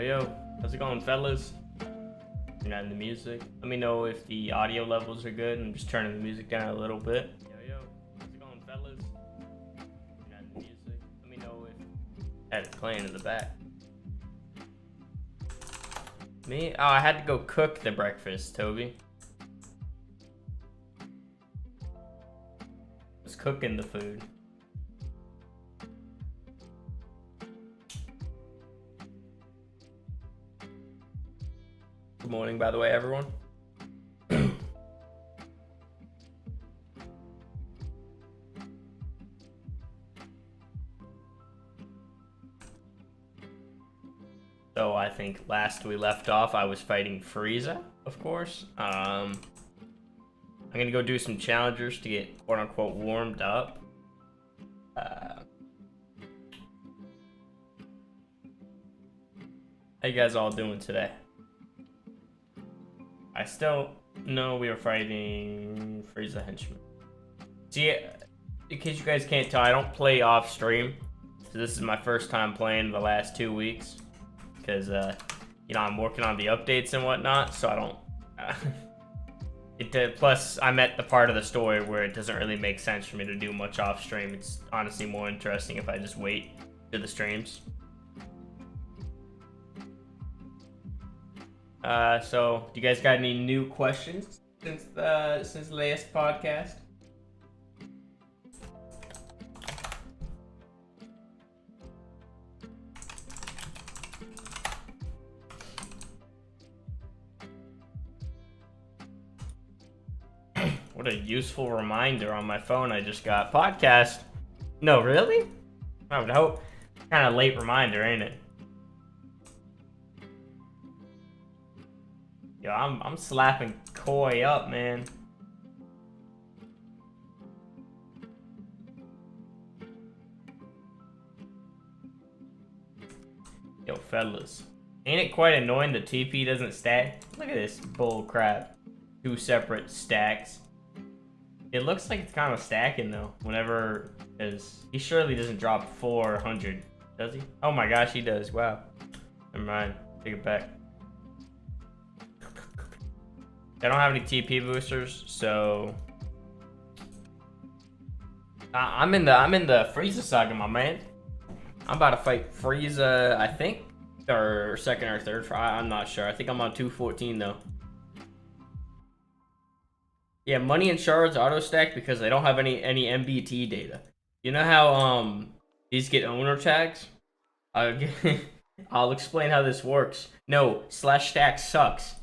Yo, how's it going, fellas? You're not in the music. Let me know if the audio levels are good. I'm just turning the music down a little bit. Yo, how's it going, fellas? You're not in the music. Let me know if that's playing in the back. Me? Oh, I had to go cook the breakfast, Toby. I was cooking the food. Good morning, by the way, everyone. So I think last we left off, I was fighting Frieza, of course. I'm gonna go do some challengers to get quote unquote warmed up. How you guys all doing today? I still know we were fighting Frieza henchman. See, in case you guys can't tell, I don't play off stream. So this is my first time playing the last 2 weeks. Because, you know, I'm working on the updates and whatnot, so I don't... plus, I'm at the part of the story where it doesn't really make sense for me to do much off stream. It's honestly more interesting if I just wait to the streams. So, do you guys got any new questions since the last podcast? What a useful reminder on my phone I just got. Podcast? No, really? I would hope. Kind of late reminder, ain't it? Yo, I'm slapping Koi up, man. Yo, fellas. Ain't it quite annoying the TP doesn't stack? Look at this bull crap. 2 separate stacks. It looks like it's kind of stacking though. Whenever, because he surely doesn't drop 400, does he? Oh my gosh, he does. Wow. Never mind. Take it back. I don't have any TP boosters, so I'm in the Frieza Saga, my man. I'm about to fight Frieza, I think, or second or third. I'm not sure. I think I'm on 214 though. Yeah, money and shards auto stack because they don't have any MBT data. You know how these get owner tags? I'll explain how this works. No, slash stack sucks.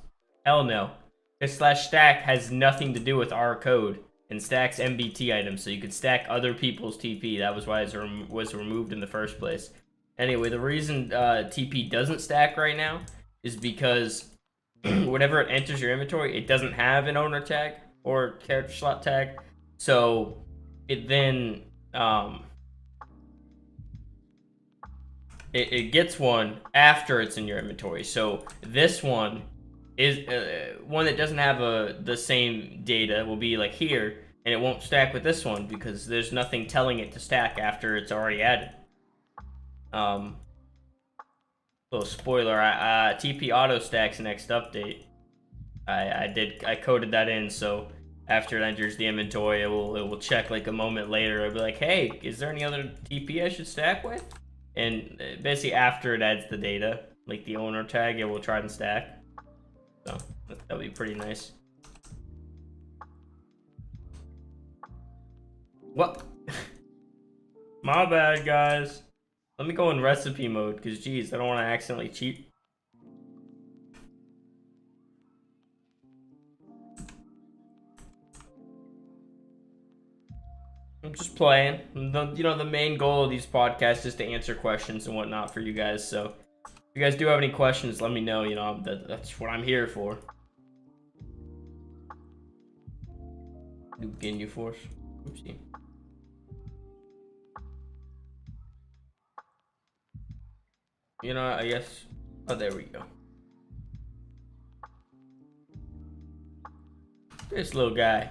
Hell no. Because slash stack has nothing to do with our code and stacks MBT items, so you could stack other people's TP. That was why it was removed in the first place. Anyway, the reason TP doesn't stack right now is because whenever it enters your inventory, it doesn't have an owner tag or character slot tag, so it then it gets one after it's in your inventory. So this one is one that doesn't have the same data will be like here, and it won't stack with this one because there's nothing telling it to stack after it's already added. Little spoiler, TP auto stacks next update. I coded that in, so after it enters the inventory, it will check like a moment later. It'll be like, hey, is there any other TP I should stack with? And basically after it adds the data, like the owner tag, it will try and stack. So that'll be pretty nice. What? My bad, guys. Let me go in recipe mode, because geez, I don't want to accidentally cheat. I'm just playing. You know, the main goal of these podcasts is to answer questions and whatnot for you guys. So if you guys do have any questions, let me know. You know, that's what I'm here for. New Ginyu Force. Oopsie. You know, I guess. Oh, there we go. This little guy.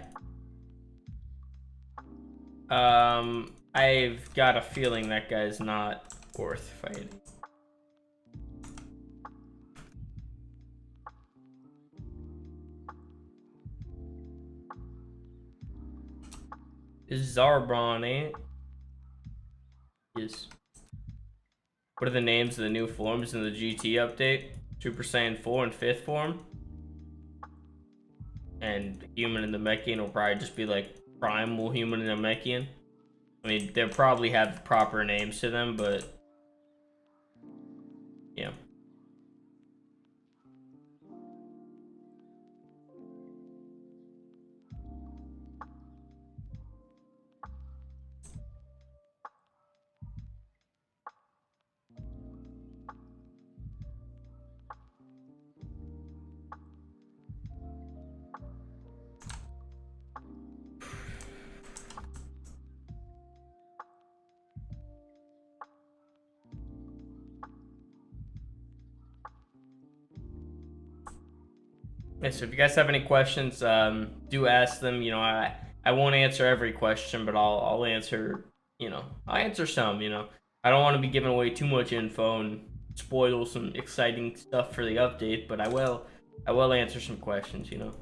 I've got a feeling that guy's not worth fighting. It's Zarbron, ain't it? Yes. What are the names of the new forms in the GT update? Super Saiyan 4 and 5th form. And human and Namekian will probably just be like primal human and Namekian. I mean, they'll probably have proper names to them, but yeah. Yeah, so if you guys have any questions, do ask them. You know, I won't answer every question, but I'll answer. You know, I'll answer some. You know, I don't want to be giving away too much info and spoil some exciting stuff for the update, but I will answer some questions. You know,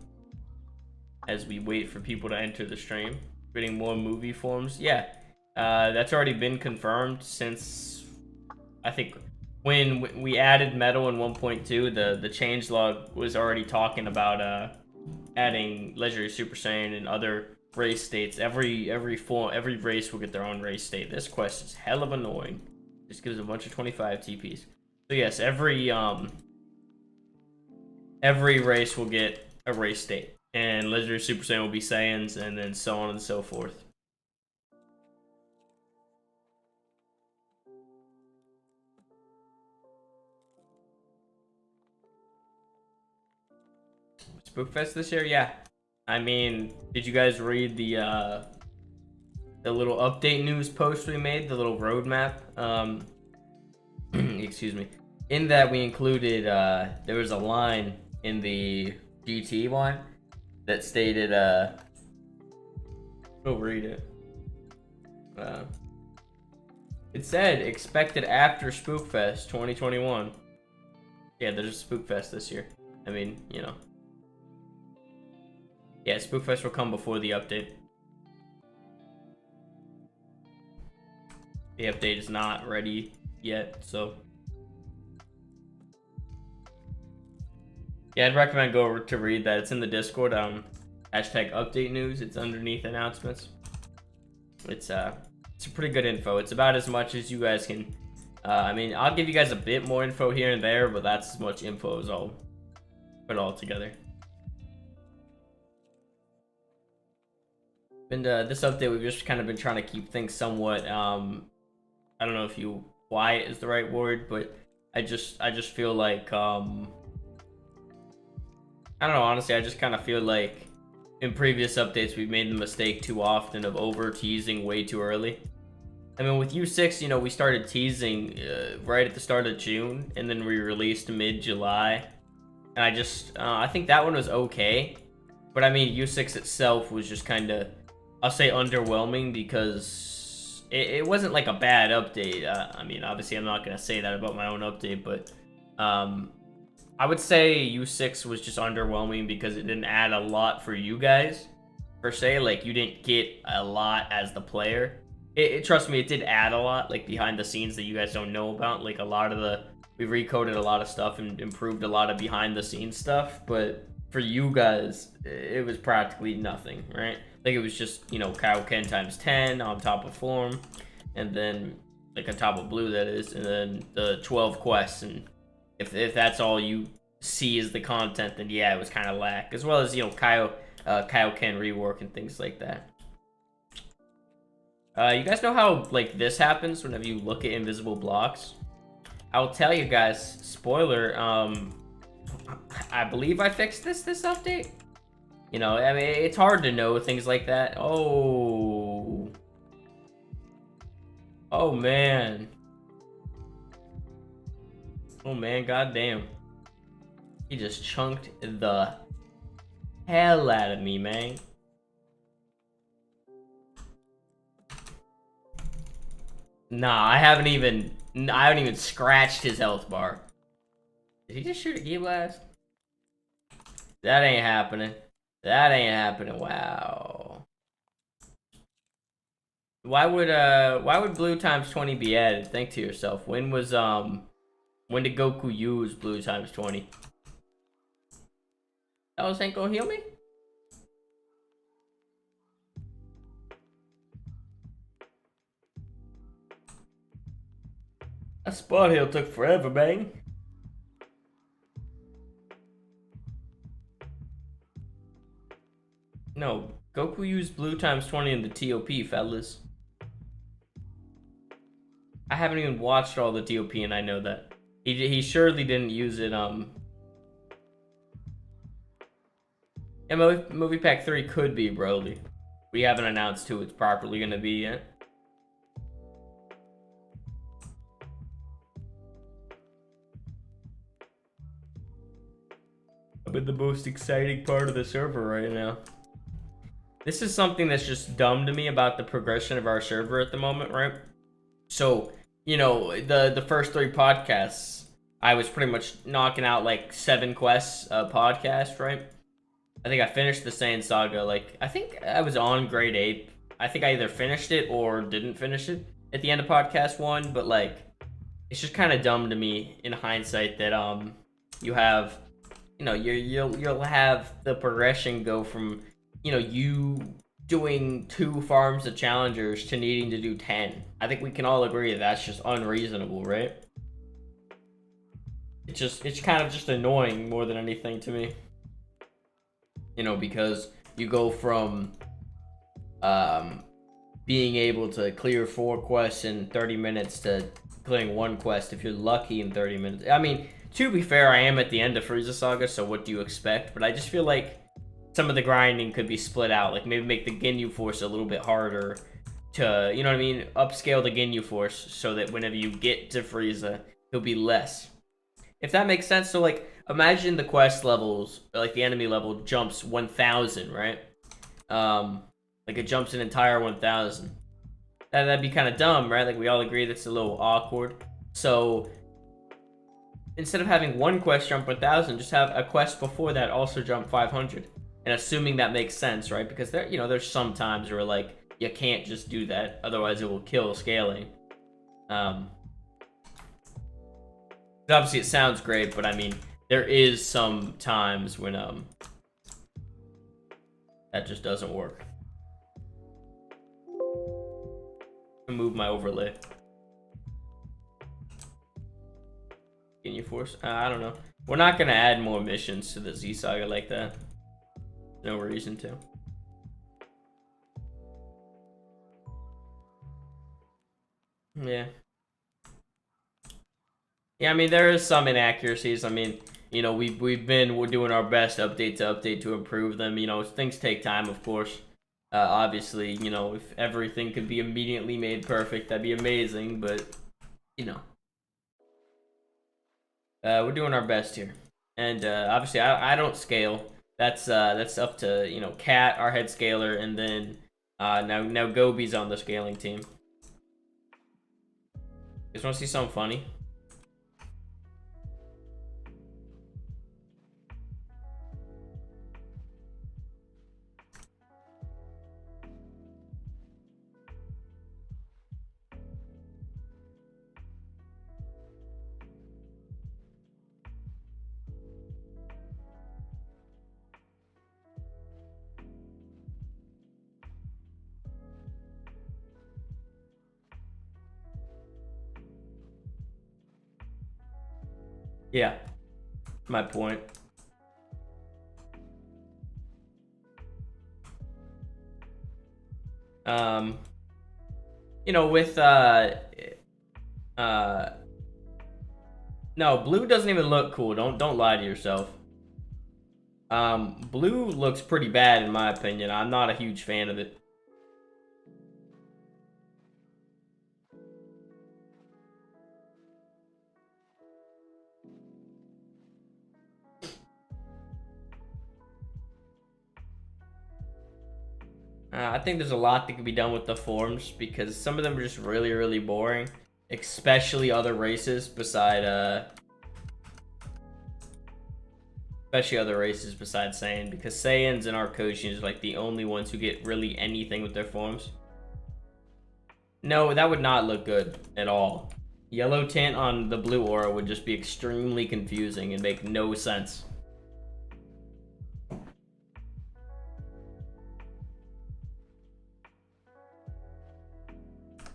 as we wait for people to enter the stream, getting more movie forms. Yeah, that's already been confirmed since I think when we added metal in 1.2, the changelog was already talking about adding legendary Super Saiyan and other race states. Every race will get their own race state. This quest is hell of annoying. Just gives a bunch of 25 TPs. So yes, every race will get a race state, and legendary Super Saiyan will be Saiyans, and then so on and so forth. Spookfest this year, yeah. I mean, did you guys read the little update news post we made, the little roadmap? Excuse me. In that we included, there was a line in the GT one that stated, I'll read it. It said expected after Spookfest 2021. Yeah, there's a Spookfest this year. I mean, you know. Yeah, Spookfest will come before the update. The update is not ready yet, so yeah, I'd recommend go over to read that. It's in the Discord. Hashtag update news. It's underneath announcements. It's a pretty good info. It's about as much as you guys can. I mean, I'll give you guys a bit more info here and there, but that's as much info as I'll put all together. And this update, we've just kind of been trying to keep things somewhat. I don't know if quiet is the right word, but I just feel like I don't know. Honestly, I just kind of feel like in previous updates we've made the mistake too often of over teasing way too early. I mean, with U6, you know, we started teasing right at the start of June, and then we released mid-July. And I think that one was okay. But I mean, U6 itself was just kind of, I'll say underwhelming because it wasn't like a bad update. I mean, obviously I'm not going to say that about my own update, but I would say U6 was just underwhelming because it didn't add a lot for you guys, per se. Like, you didn't get a lot as the player. Trust me, it did add a lot, like, behind the scenes that you guys don't know about. Like, we recoded a lot of stuff and improved a lot of behind the scenes stuff, but for you guys, it was practically nothing, right? Like, it was just, you know, Kaioken times 10 on top of form, and then, like, on top of blue, that is, and then the 12 quests, and if that's all you see as the content, then yeah, it was kind of lack, as well as, you know, Kaioken rework and things like that. You guys know how, like, this happens whenever you look at invisible blocks? I'll tell you guys, spoiler, I believe I fixed this update. You know, I mean, it's hard to know things like that. Oh. Oh, man. Oh, man, goddamn. He just chunked the hell out of me, man. Nah, I haven't even scratched his health bar. Did he just shoot a Ki Blast? That ain't happening. That ain't happening. Wow. why would blue times 20 be added? Think to yourself. When did Goku use blue times 20? That ain't gonna heal me? That spot heal took forever, bang. No, Goku used blue times 20 in the TOP, fellas. I haven't even watched all the TOP and I know that. He surely didn't use it, Yeah, movie pack 3 could be Broly. We haven't announced who it's properly gonna be yet. I'm in the most exciting part of the server right now. This is something that's just dumb to me about the progression of our server at the moment, right? So, you know, the first 3 podcasts, I was pretty much knocking out like 7 quests a podcast, right? I think I finished the Saiyan Saga, like, I think I was on grade 8. I think I either finished it or didn't finish it at the end of podcast 1, but like, it's just kind of dumb to me in hindsight that you have, you know, you'll have the progression go from, you know, you doing 2 farms of challengers to needing to do 10. I think we can all agree that that's just unreasonable, right? It's kind of just annoying more than anything to me. You know, because you go from being able to clear 4 quests in 30 minutes to clearing 1 quest if you're lucky in 30 minutes. I mean, to be fair, I am at the end of Frieza Saga, so what do you expect? But I just feel like some of the grinding could be split out. Like, maybe make the Ginyu Force a little bit harder to, you know what I mean? Upscale the Ginyu Force so that whenever you get to Frieza, he'll be less. If that makes sense. So, like, imagine the quest levels, like the enemy level jumps 1,000, right? Like, it jumps an entire 1,000. That'd be kind of dumb, right? Like, we all agree that's a little awkward. So, instead of having 1 quest jump 1,000, just have a quest before that also jump 500. And assuming that makes sense, right? Because there, you know, there's some times where, like, you can't just do that, otherwise it will kill scaling. Obviously it sounds great, but I mean, there is some times when that just doesn't work. Move my overlay. Can you force? I don't know. We're not gonna add more missions to the Z Saga like that. No reason to. Yeah. Yeah, I mean, there is some inaccuracies. I mean, you know, we're doing our best update to update to improve them. You know, things take time, of course. Obviously, you know, if everything could be immediately made perfect, that'd be amazing. But, you know, we're doing our best here. And obviously, I don't scale. That's up to, you know, Cat, our head scaler, and then now Gobi's on the scaling team. You guys want to see something funny? Yeah, my point. You know, with no, blue doesn't even look cool. Don't lie to yourself. Blue looks pretty bad in my opinion. I'm not a huge fan of it. I think there's a lot that could be done with the forms because some of them are just really, really boring, especially other races besides Saiyan, because Saiyans and Arcosians are like the only ones who get really anything with their forms. No, that would not look good at all. Yellow tint on the blue aura would just be extremely confusing and make no sense.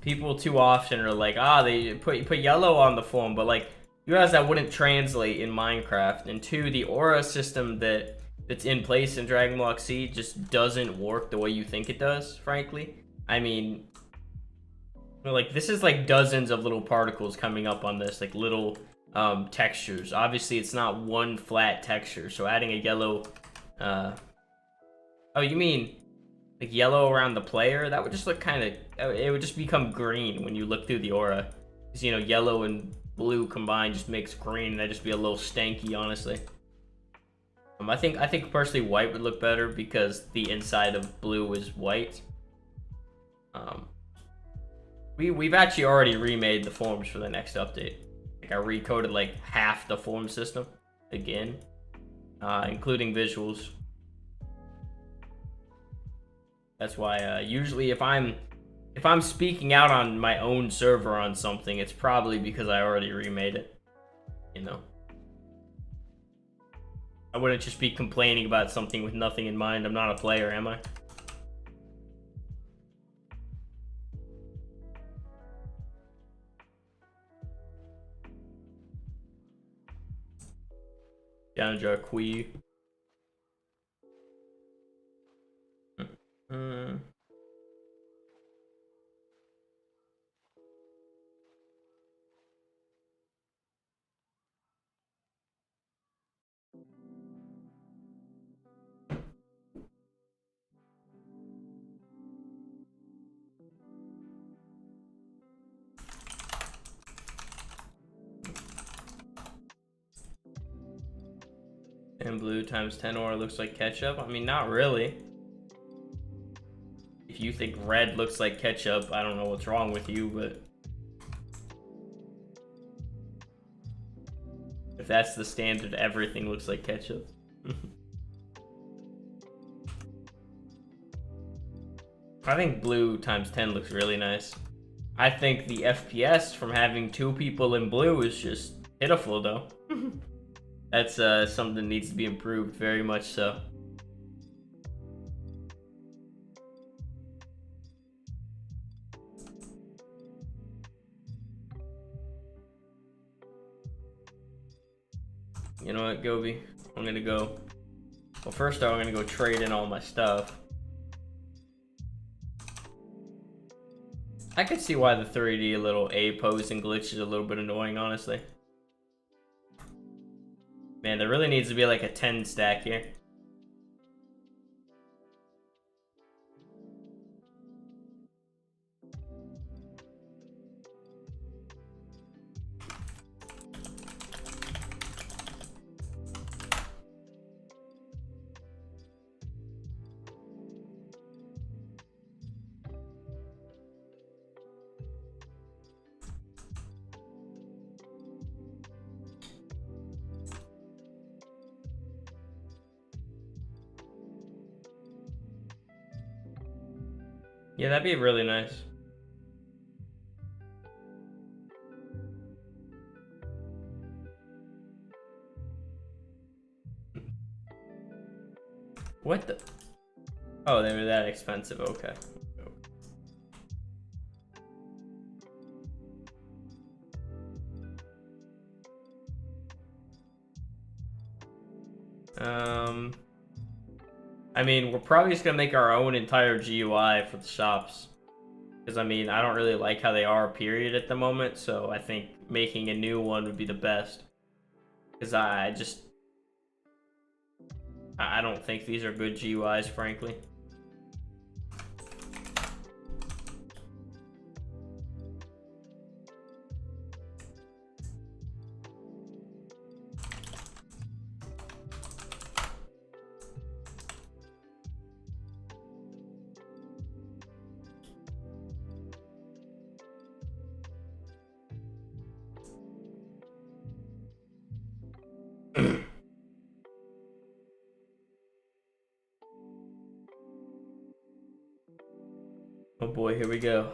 People too often are like, they put yellow on the form, but like, you realize that wouldn't translate in Minecraft. And two, the aura system that's in place in Dragon Block C just doesn't work the way you think it does, frankly. I mean, like, this is like dozens of little particles coming up on this, like little textures. Obviously, it's not one flat texture, so adding a yellow... Oh, you mean like yellow around the player? That would just look kind of... It would just become green when you look through the aura. Because, you know, yellow and blue combined just makes green, and that'd just be a little stanky, honestly. I think personally white would look better because the inside of blue is white. We've actually already remade the forms for the next update. Like, I recoded like half the form system again, including visuals. That's why usually if I'm speaking out on my own server on something, it's probably because I already remade it. You know, I wouldn't just be complaining about something with nothing in mind. I'm not a player, am I? Downjar Kui. And blue times 10 aura looks like ketchup? I mean, not really. If you think red looks like ketchup, I don't know what's wrong with you, but... if that's the standard, everything looks like ketchup. I think blue times 10 looks really nice. I think the FPS from having two people in blue is just pitiful, though. That's something that needs to be improved, very much so. You know what, Gobi? I'm gonna go... Well, first off, I'm gonna go trade in all my stuff. I could see why the 3D little A posing glitch is a little bit annoying, honestly. Man, there really needs to be like a 10 stack here. Yeah, that'd be really nice. What the? Oh, they were that expensive. Okay. I mean, we're probably just gonna make our own entire GUI for the shops. Because, I mean, I don't really like how they are, period, at the moment. So I think making a new one would be the best. Because I don't think these are good GUIs, frankly. Oh boy, here we go.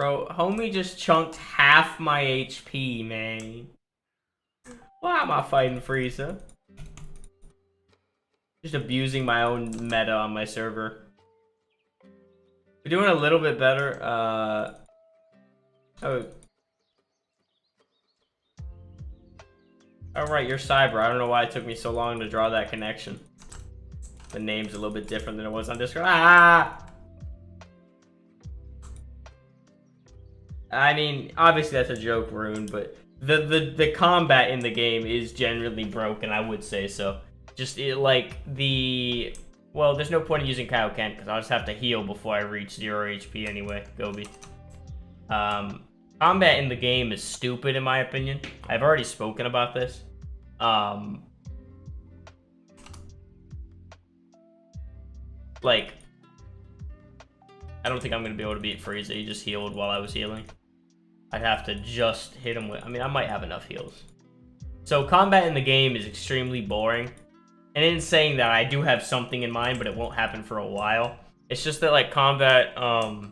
Bro, homie just chunked half my HP, man. Why am I fighting Frieza? Just abusing my own meta on my server. We're doing a little bit better. Oh. Alright, you're Cyber. I don't know why it took me so long to draw that connection. The name's a little bit different than it was on Discord. Ah! I mean, obviously that's a joke, Rune, but the combat in the game is generally broken, I would say so. Just well, there's no point in using Kaioken because I'll just have to heal before I reach 0 HP anyway, Gobi. Combat in the game is stupid in my opinion. I've already spoken about this. Like, I don't think I'm gonna be able to beat Frieza. He just healed while I was healing. I'd have to just hit him with... I mean, I might have enough heals. So combat in the game is extremely boring. And in saying that, I do have something in mind, but it won't happen for a while. It's just that, like, combat, I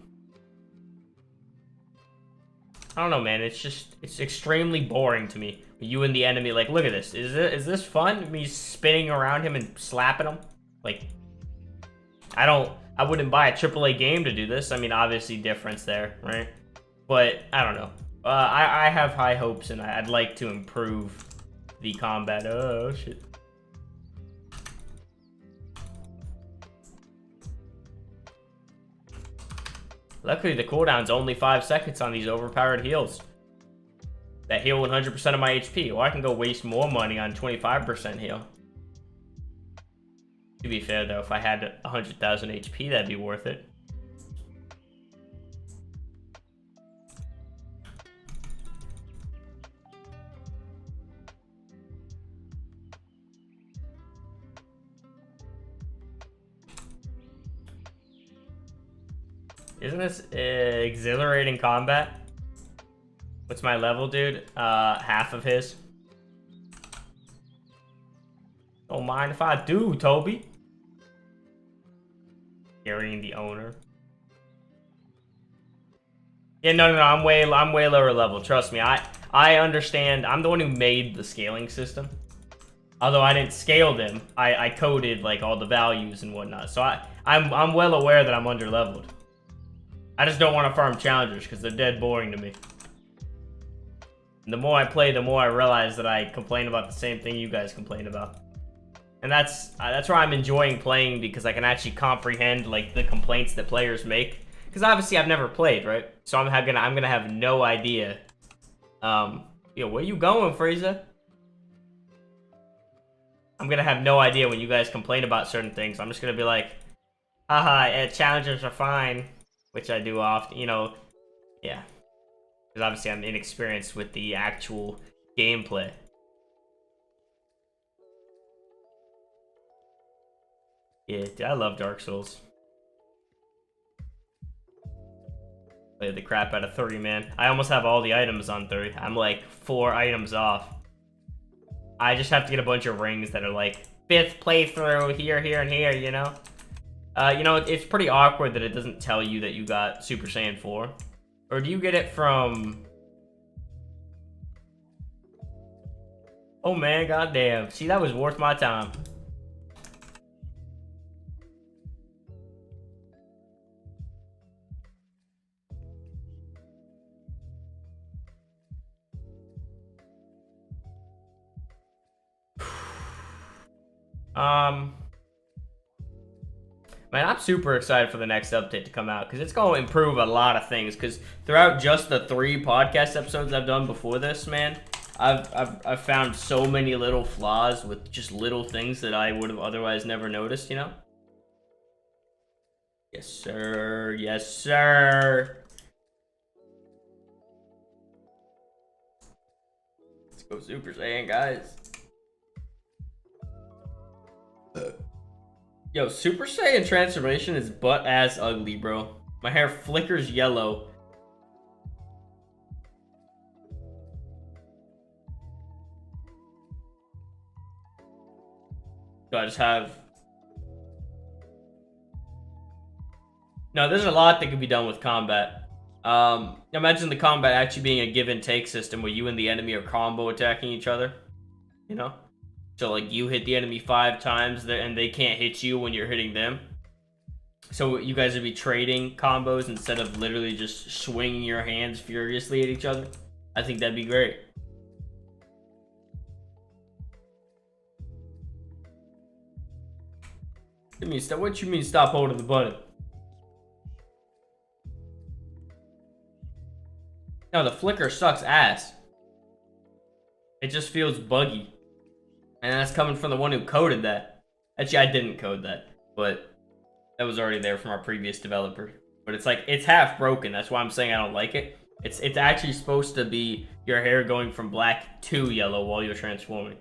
don't know, man. It's extremely boring to me. You and the enemy, like, look at this. Is this fun? Me spinning around him and slapping him? Like, I wouldn't buy a AAA game to do this. I mean, obviously difference there, right? But, I don't know. I have high hopes, and I'd like to improve the combat. Oh, shit. Luckily, the cooldown's only 5 seconds on these overpowered heals. That heal 100% of my HP. Or I can go waste more money on 25% heal. To be fair, though, if I had 100,000 HP, that'd be worth it. Isn't this exhilarating combat? What's my level, dude? Half of his. Don't mind if I do, Toby. Carrying the owner. Yeah, no, I'm way lower level. Trust me, I understand. I'm the one who made the scaling system. Although I didn't scale them, I coded like all the values and whatnot. So I'm well aware that I'm under leveled. I just don't want to farm challengers because they're dead boring to me. And the more I play, the more I realize that I complain about the same thing you guys complain about. And that's why I'm enjoying playing, because I can actually comprehend like the complaints that players make. Because obviously I've never played, right? So I'm gonna have no idea. Yo, where you going, Frieza? I'm gonna have no idea when you guys complain about certain things. I'm just gonna be like, haha, challengers are fine. Which I do often, you know, yeah. Because obviously I'm inexperienced with the actual gameplay. Yeah, dude, I love Dark Souls. Played the crap out of 3, man. I almost have all the items on 3. I'm like 4 items off. I just have to get a bunch of rings that are like 5th playthrough, here, and here, you know? You know, it's pretty awkward that it doesn't tell you that you got Super Saiyan 4. Or do you get it from... Oh man, goddamn. See, that was worth my time. Man, I'm super excited for the next update to come out because it's going to improve a lot of things. Because throughout just the 3 podcast episodes I've done before this, man, I've found so many little flaws with just little things that I would have otherwise never noticed, you know? Yes, sir. Yes, sir. Let's go Super Saiyan, guys. Yo, Super Saiyan transformation is butt-ass ugly, bro. My hair flickers yellow. Do I just have... No, there's a lot that could be done with combat. Imagine the combat actually being a give and take system where you and the enemy are combo attacking each other. You know? So like you hit the enemy 5 times and they can't hit you when you're hitting them. So you guys would be trading combos instead of literally just swinging your hands furiously at each other. I think that'd be great. What you mean stop holding the button? No, the flicker sucks ass. It just feels buggy. And that's coming from the one who coded that. Actually, I didn't code that, but that was already there from our previous developer. But it's like, it's half broken. That's why I'm saying I don't like it. It's actually supposed to be your hair going from black to yellow while you're transforming.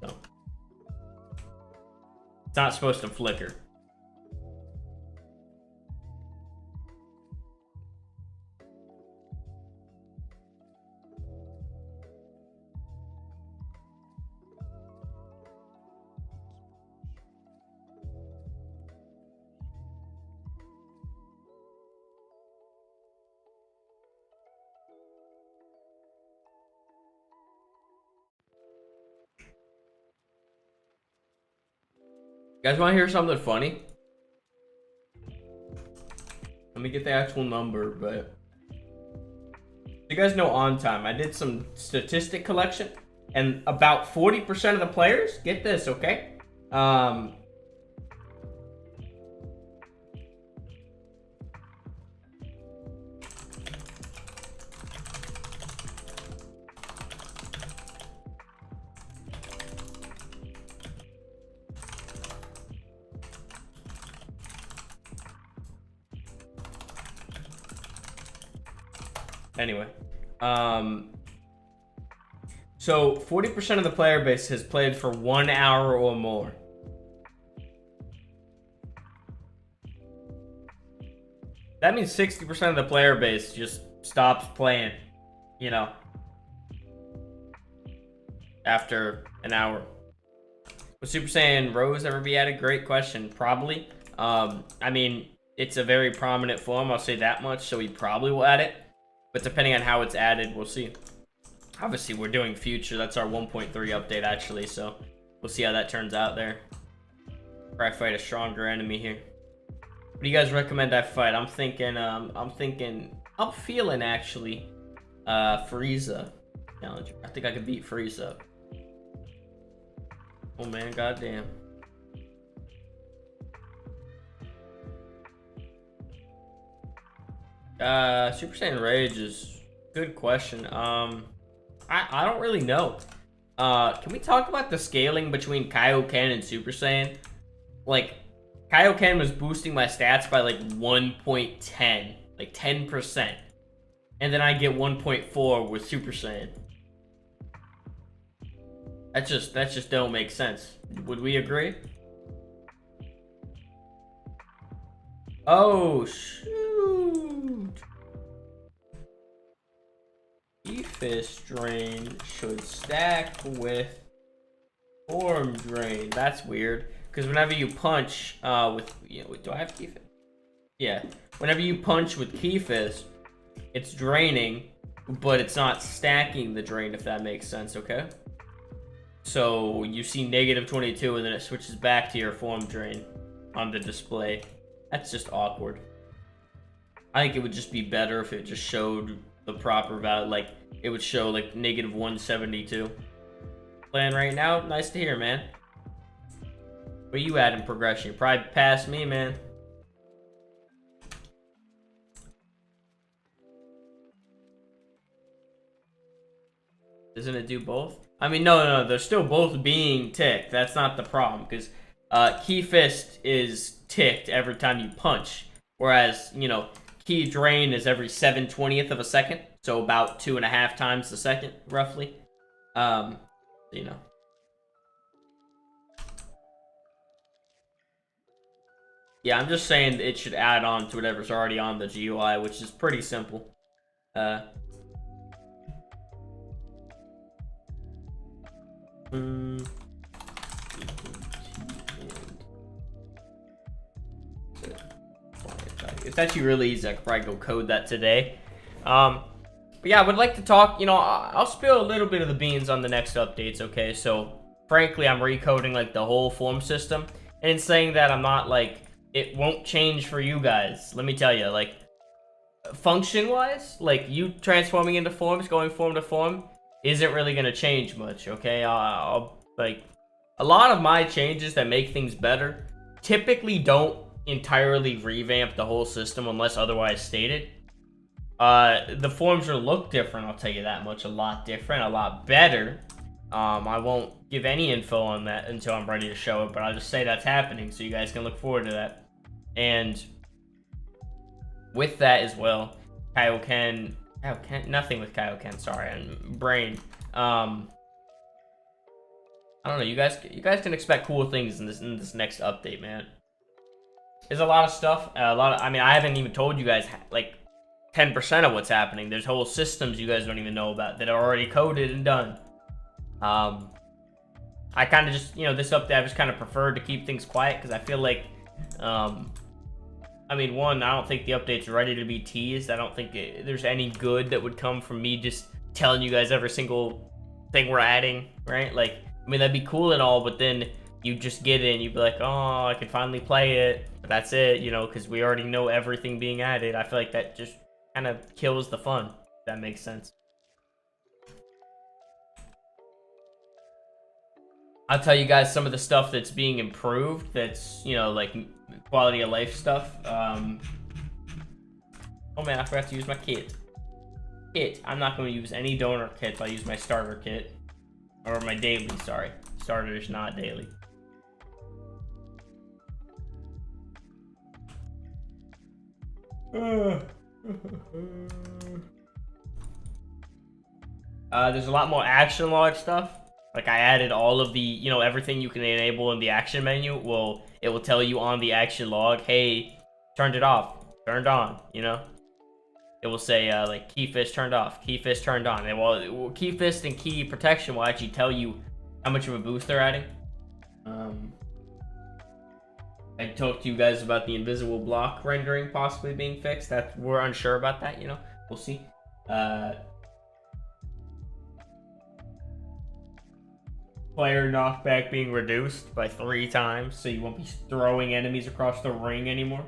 So it's not supposed to flicker. You guys want to hear something funny? Let me get the actual number, but you guys know on time. I did some statistic collection, and about 40% of the players, get this, okay? Anyway, so 40% of the player base has played for 1 hour or more. That means 60% of the player base just stops playing, you know, after an hour. Will Super Saiyan Rose ever be added? Great question. Probably. I mean, it's a very prominent form, I'll say that much, so we probably will add it. But depending on how it's added, we'll see. Obviously, we're doing future. That's our 1.3 update, actually. So we'll see how that turns out there. Probably fight a stronger enemy here. What do you guys recommend I fight? I'm feeling actually Frieza challenger. I think I could beat Frieza. Oh man, goddamn. Super Saiyan Rage is good question. I don't really know. Can we talk about the scaling between Kaioken and Super Saiyan? Like, Kaioken was boosting my stats by like 1.10, like 10%. And then I get 1.4 with Super Saiyan. That just don't make sense. Would we agree? Oh shoot. Fist Drain should stack with Form Drain. That's weird. Because whenever you punch with, do I have Key Fist? Yeah. Whenever you punch with Key Fist, it's draining, but it's not stacking the drain, if that makes sense, okay? So you see -22 and then it switches back to your Form Drain on the display. That's just awkward. I think it would just be better if it just showed the proper value, like it would show like -172. Playing right now, nice to hear, man. Where you at in progression? You're probably past me, man. Doesn't it do both? I mean, no, they're still both being ticked. That's not the problem, because Key Fist is ticked every time you punch, whereas, Key Drain is every 7/20th of a second, so about 2.5 times a second, roughly. Yeah, I'm just saying it should add on to whatever's already on the GUI, which is pretty simple. actually really easy. I could probably go code that today. But yeah, I would like to talk, I'll spill a little bit of the beans on the next updates, okay? So, frankly, I'm recoding, like, the whole form system. And in saying that, I'm not, like, it won't change for you guys. Let me tell you, like, function-wise, like, you transforming into forms, going form to form, isn't really going to change much, okay? Like, a lot of my changes that make things better typically don't entirely revamp the whole system unless otherwise stated. The forms will look different, I'll tell you that much. A lot different, a lot better. I won't give any info on that until I'm ready to show it, but I'll just say that's happening so you guys can look forward to that. And with that as well, Kaioken, nothing with Kaioken, sorry, and Brain. I don't know, you guys can expect cool things in this next update, man. There's a lot of stuff, I mean, I haven't even told you guys, like, 10% of what's happening. There's whole systems you guys don't even know about that are already coded and done. I kind of just, this update, I just kind of preferred to keep things quiet because I feel like, I mean, one, I don't think the update's ready to be teased. I don't think there's any good that would come from me just telling you guys every single thing we're adding, right? Like, I mean, that'd be cool and all, but then you just get it and you'd be like, oh, I can finally play it. But that's it, because we already know everything being added. I feel like that just kind of kills the fun, if that makes sense. I'll tell you guys some of the stuff that's being improved, that's, like quality of life stuff. Oh man, I forgot to use my kit. I'm not going to use any donor kits. I'll use my starter kit. Or my daily, sorry. Starter is not daily. There's a lot more action log stuff. Like, I added all of the, everything you can enable in the action menu. It will tell you on the action log, hey, turned it off, turned on, It will say, like, key fist turned off, key fist turned on. And key fist and key protection will actually tell you how much of a boost they're adding. I talked to you guys about the invisible block rendering possibly being fixed. We're unsure about that, We'll see. Player knockback being reduced by 3 times, so you won't be throwing enemies across the ring anymore.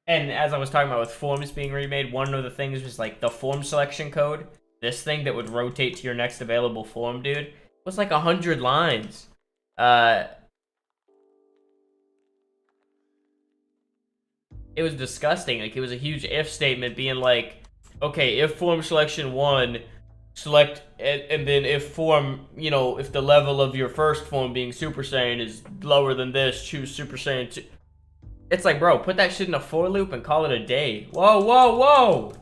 And as I was talking about with forms being remade, one of the things was like the form selection code. This thing that would rotate to your next available form, dude, was like 100 lines. It was disgusting. Like, it was a huge if statement being like, okay, if form selection 1, select, and then if form, if the level of your first form being Super Saiyan is lower than this, choose Super Saiyan 2. It's like, bro, put that shit in a for loop and call it a day. Whoa, whoa, whoa!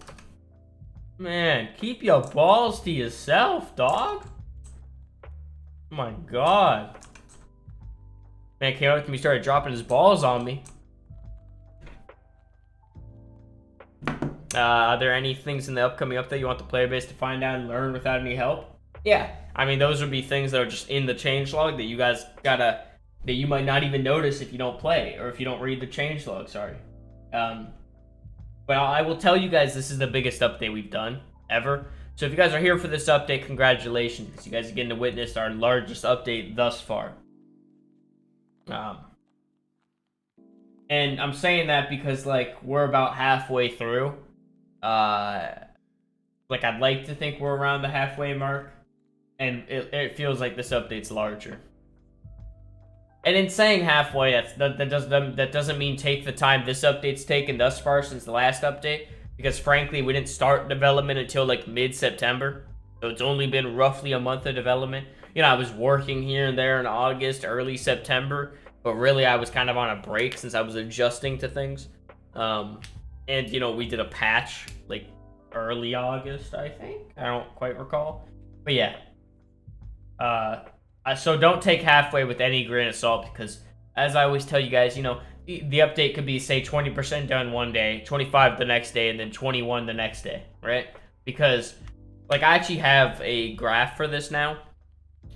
Man, keep your balls to yourself, dog. Oh my god. Man came up to me, started dropping his balls on me. Are there any things in the upcoming update you want the player base to find out and learn without any help? Yeah, I mean, those would be things that are just in the changelog that you guys that you might not even notice if you don't play, or if you don't read the changelog, sorry. But I will tell you guys, this is the biggest update we've done, ever. So if you guys are here for this update, congratulations, because you guys are getting to witness our largest update thus far. And I'm saying that because, like, we're about halfway through. Like, I'd like to think we're around the halfway mark, and it feels like this update's larger. And in saying halfway, that doesn't mean take the time this update's taken thus far since the last update, because frankly, we didn't start development until like mid-September, so it's only been roughly a month of development. I was working here and there in August, early September, but really I was kind of on a break since I was adjusting to things. And we did a patch like early August, I think. I don't quite recall, but yeah. So don't take halfway with any grain of salt, because as I always tell you guys, the update could be, say, 20% done one day, 25 the next day, and then 21 the next day, right? Because, like, I actually have a graph for this now.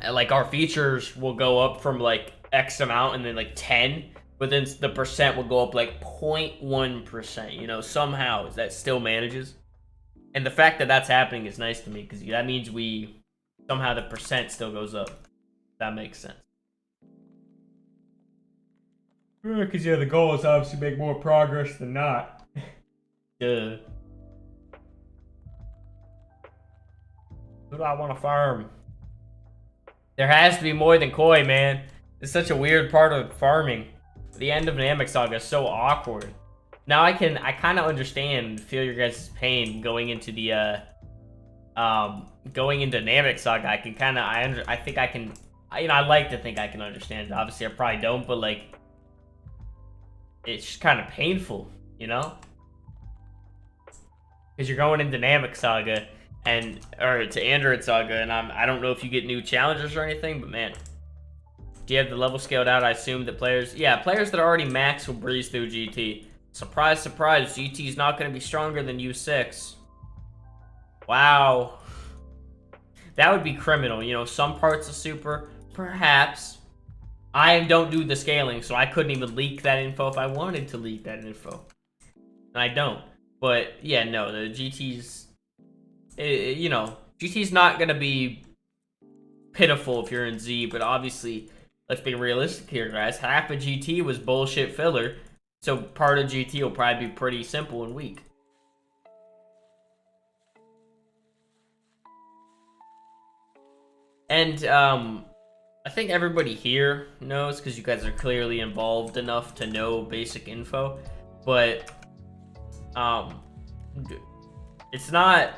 And, like, our features will go up from, like, X amount and then, like, 10. but then the percent will go up like 0.1%. You know, somehow that still manages. And the fact that that's happening is nice to me because that means somehow the percent still goes up. That makes sense. Because the goal is obviously make more progress than not. Duh. Who do I want to farm? There has to be more than koi, man. It's such a weird part of farming. The end of Namek Saga is so awkward. Now I kind of understand, feel your guys' pain going into the going into Namek Saga. I think I can. I like to think I can understand it. Obviously, I probably don't, but like, it's just kind of painful, you know? Because you're going into Namek Saga or to Android Saga, and I don't know if you get new challenges or anything, but man, do you have the level scaled out? I assume that players that are already max will breeze through GT. Surprise, surprise, GT is not going to be stronger than U6. Wow. That would be criminal. You know, some parts of Super, perhaps. I don't do the scaling, so I couldn't even leak that info if I wanted to leak that info. And I don't. But, yeah, no, the GT's... you know, GT's not going to be pitiful if you're in Z, but obviously, let's be realistic here, guys. Half of GT was bullshit filler, so part of GT will probably be pretty simple and weak. And, I think everybody here knows, because you guys are clearly involved enough to know basic info, but, it's not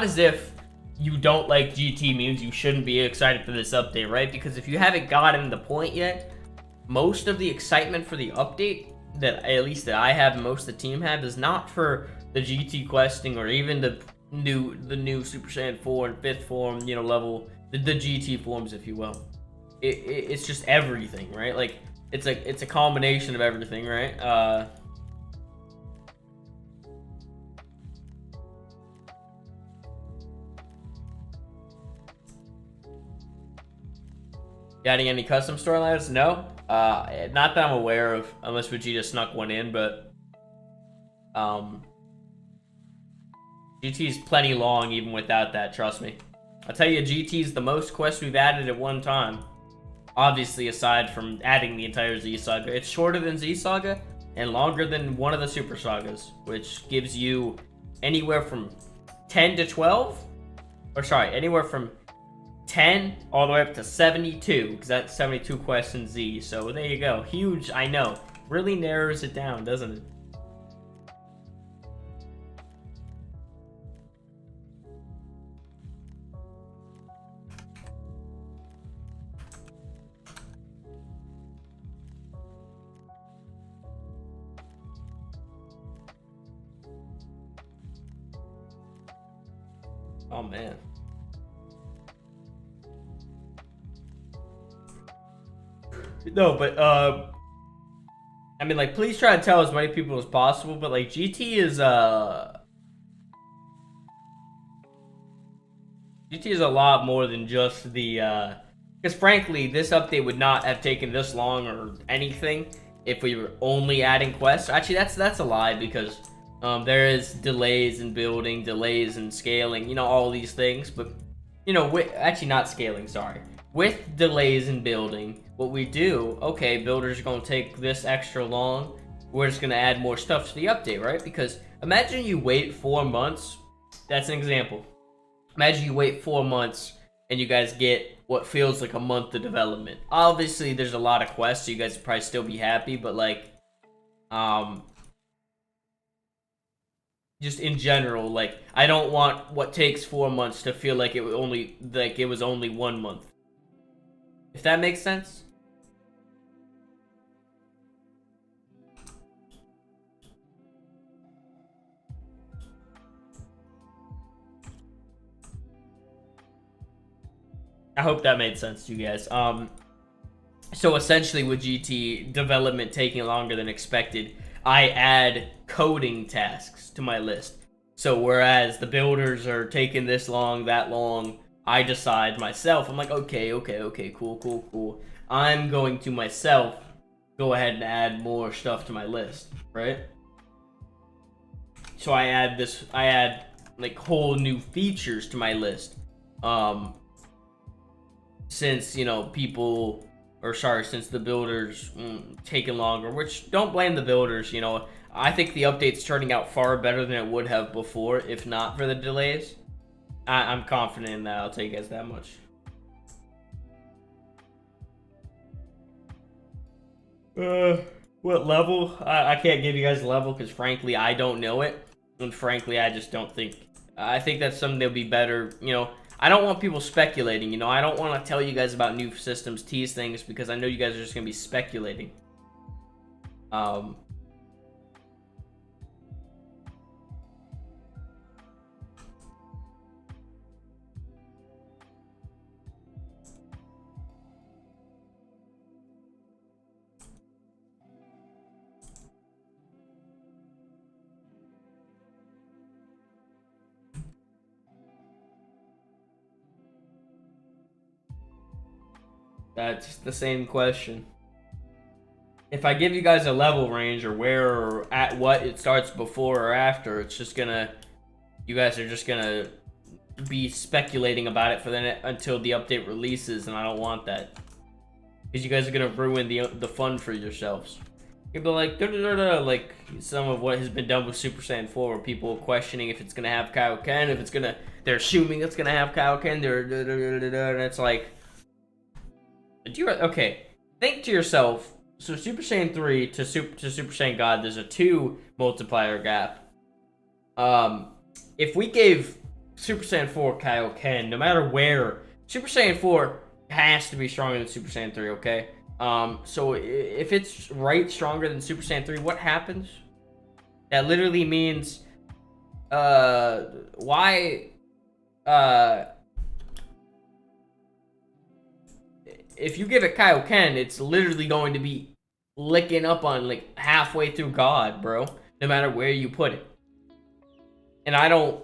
as if you don't like GT means you shouldn't be excited for this update, right? Because if you haven't gotten the point yet, most of the excitement for the update that at least that I have and most of the team have is not for the GT questing or even the new Super Saiyan 4 and 5th form, you know, level, the GT forms, if you will. It's just everything, right? Like, it's a combination of everything, right? Adding any custom storylines? No. Not that I'm aware of, unless Vegeta snuck one in, but GT is plenty long even without that, trust me. I'll tell you, GT is the most quests we've added at one time. Obviously, aside from adding the entire Z Saga. It's shorter than Z Saga and longer than one of the Super Sagas, which gives you anywhere from 10 to 12, or sorry, anywhere from 10 all the way up to 72, because that's 72 quests in Z. So there you go. Huge, I know. Really narrows it down, doesn't it? Oh man. No, but I mean, like, please try to tell as many people as possible, but like GT is a lot more than just the because frankly, this update would not have taken this long or anything if we were only adding quests. Actually, that's a lie, because there is delays in building, delays in scaling, you know, all these things. But, you know, actually not scaling, sorry. With delays in building, what we do, okay, builders are going to take this extra long. We're just going to add more stuff to the update, right? Because imagine you wait 4 months. That's an example. Imagine you wait 4 months and you guys get what feels like a month of development. Obviously, there's a lot of quests, so you guys would probably still be happy, but like, just in general, like, I don't want what takes 4 months to feel like it was only 1 month. If that makes sense? I hope that made sense to you guys. So essentially with GT development taking longer than expected, I add coding tasks to my list. So whereas the builders are taking this long, that long, I decide myself. I'm like, okay, cool. I'm going to myself go ahead and add more stuff to my list, right? So I add like whole new features to my list. Since, you know, since the builders taking longer, which don't blame the builders, you know. I think the update's turning out far better than it would have before, if not for the delays. I'm confident in that. I'll tell you guys that much. What level? I can't give you guys a level because frankly I don't know it, and frankly I just don't think. I think that's something that'll be better. You know, I don't want people speculating. You know, I don't want to tell you guys about new systems, tease things, because I know you guys are just gonna be speculating. That's the same question. If I give you guys a level range or where or at what it starts before or after, it's just gonna, you guys are just gonna be speculating about it until the update releases, and I don't want that. Because you guys are gonna ruin the fun for yourselves. People are like, like some of what has been done with Super Saiyan 4, where people questioning if it's gonna have Kaioken, if it's gonna, they're assuming it's gonna have Kaioken, and it's like, okay, think to yourself, so Super Saiyan 3 to Super Saiyan God, there's a 2 multiplier gap. If we gave Super Saiyan 4 Kaioken, no matter where, Super Saiyan 4 has to be stronger than Super Saiyan 3, okay? So if it's stronger than Super Saiyan 3, what happens? That literally means, if you give it Kaioken, it's literally going to be licking up on like halfway through God, bro. No matter where you put it. And I don't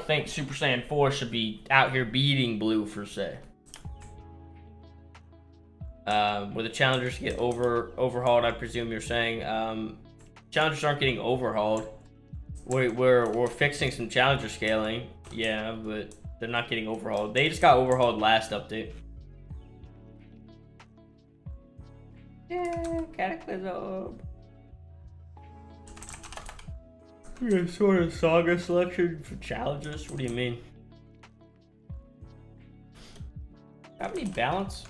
think Super Saiyan 4 should be out here beating Blue per se. Where the challengers get overhauled, I presume you're saying. Challengers aren't getting overhauled. We're fixing some challenger scaling, yeah, but they're not getting overhauled. They just got overhauled last update. Yeah, Cataclysm. Yeah, sort of Saga selection for challengers. What do you mean? Got any balance?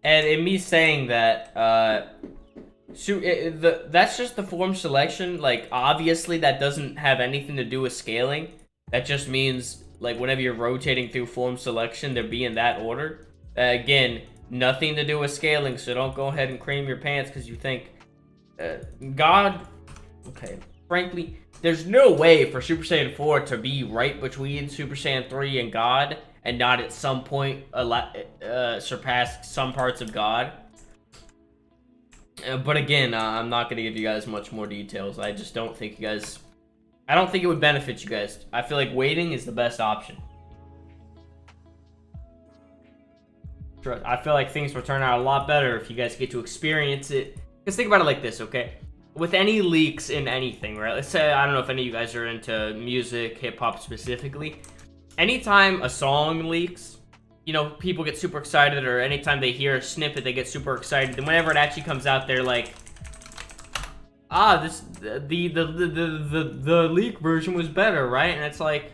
And in me saying that, that's just the form selection. Like, obviously, that doesn't have anything to do with scaling. That just means, like, whenever you're rotating through form selection, they'll be in that order. Again, nothing to do with scaling, so don't go ahead and cream your pants because you think, God, okay, frankly, there's no way for Super Saiyan 4 to be right between Super Saiyan 3 and God, and not at some point surpass some parts of God. But again, I'm not going to give you guys much more details. I just don't think I don't think it would benefit you guys. I feel like waiting is the best option. I feel like things will turn out a lot better if you guys get to experience it. Because think about it like this, okay? With any leaks in anything, right? Let's say, I don't know if any of you guys are into music, hip-hop specifically. Anytime a song leaks, you know, people get super excited, or anytime they hear a snippet, they get super excited. And whenever it actually comes out, they're like, the leak version was better, right? And it's like,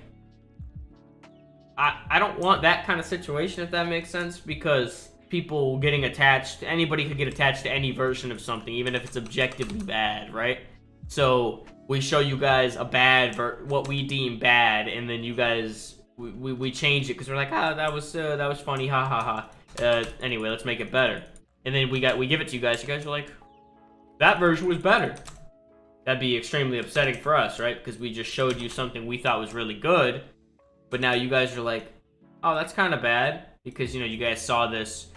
I don't want that kind of situation, if that makes sense, because people getting attached, anybody could get attached to any version of something, even if it's objectively bad, right? So we show you guys a bad, what we deem bad, and then you guys, we change it because we're like, that was funny, ha ha ha. Anyway, let's make it better. And then we give it to you guys. You guys are like, that version was better. That'd be extremely upsetting for us, right? Because we just showed you something we thought was really good, but now you guys are like, oh, that's kind of bad because, you guys saw this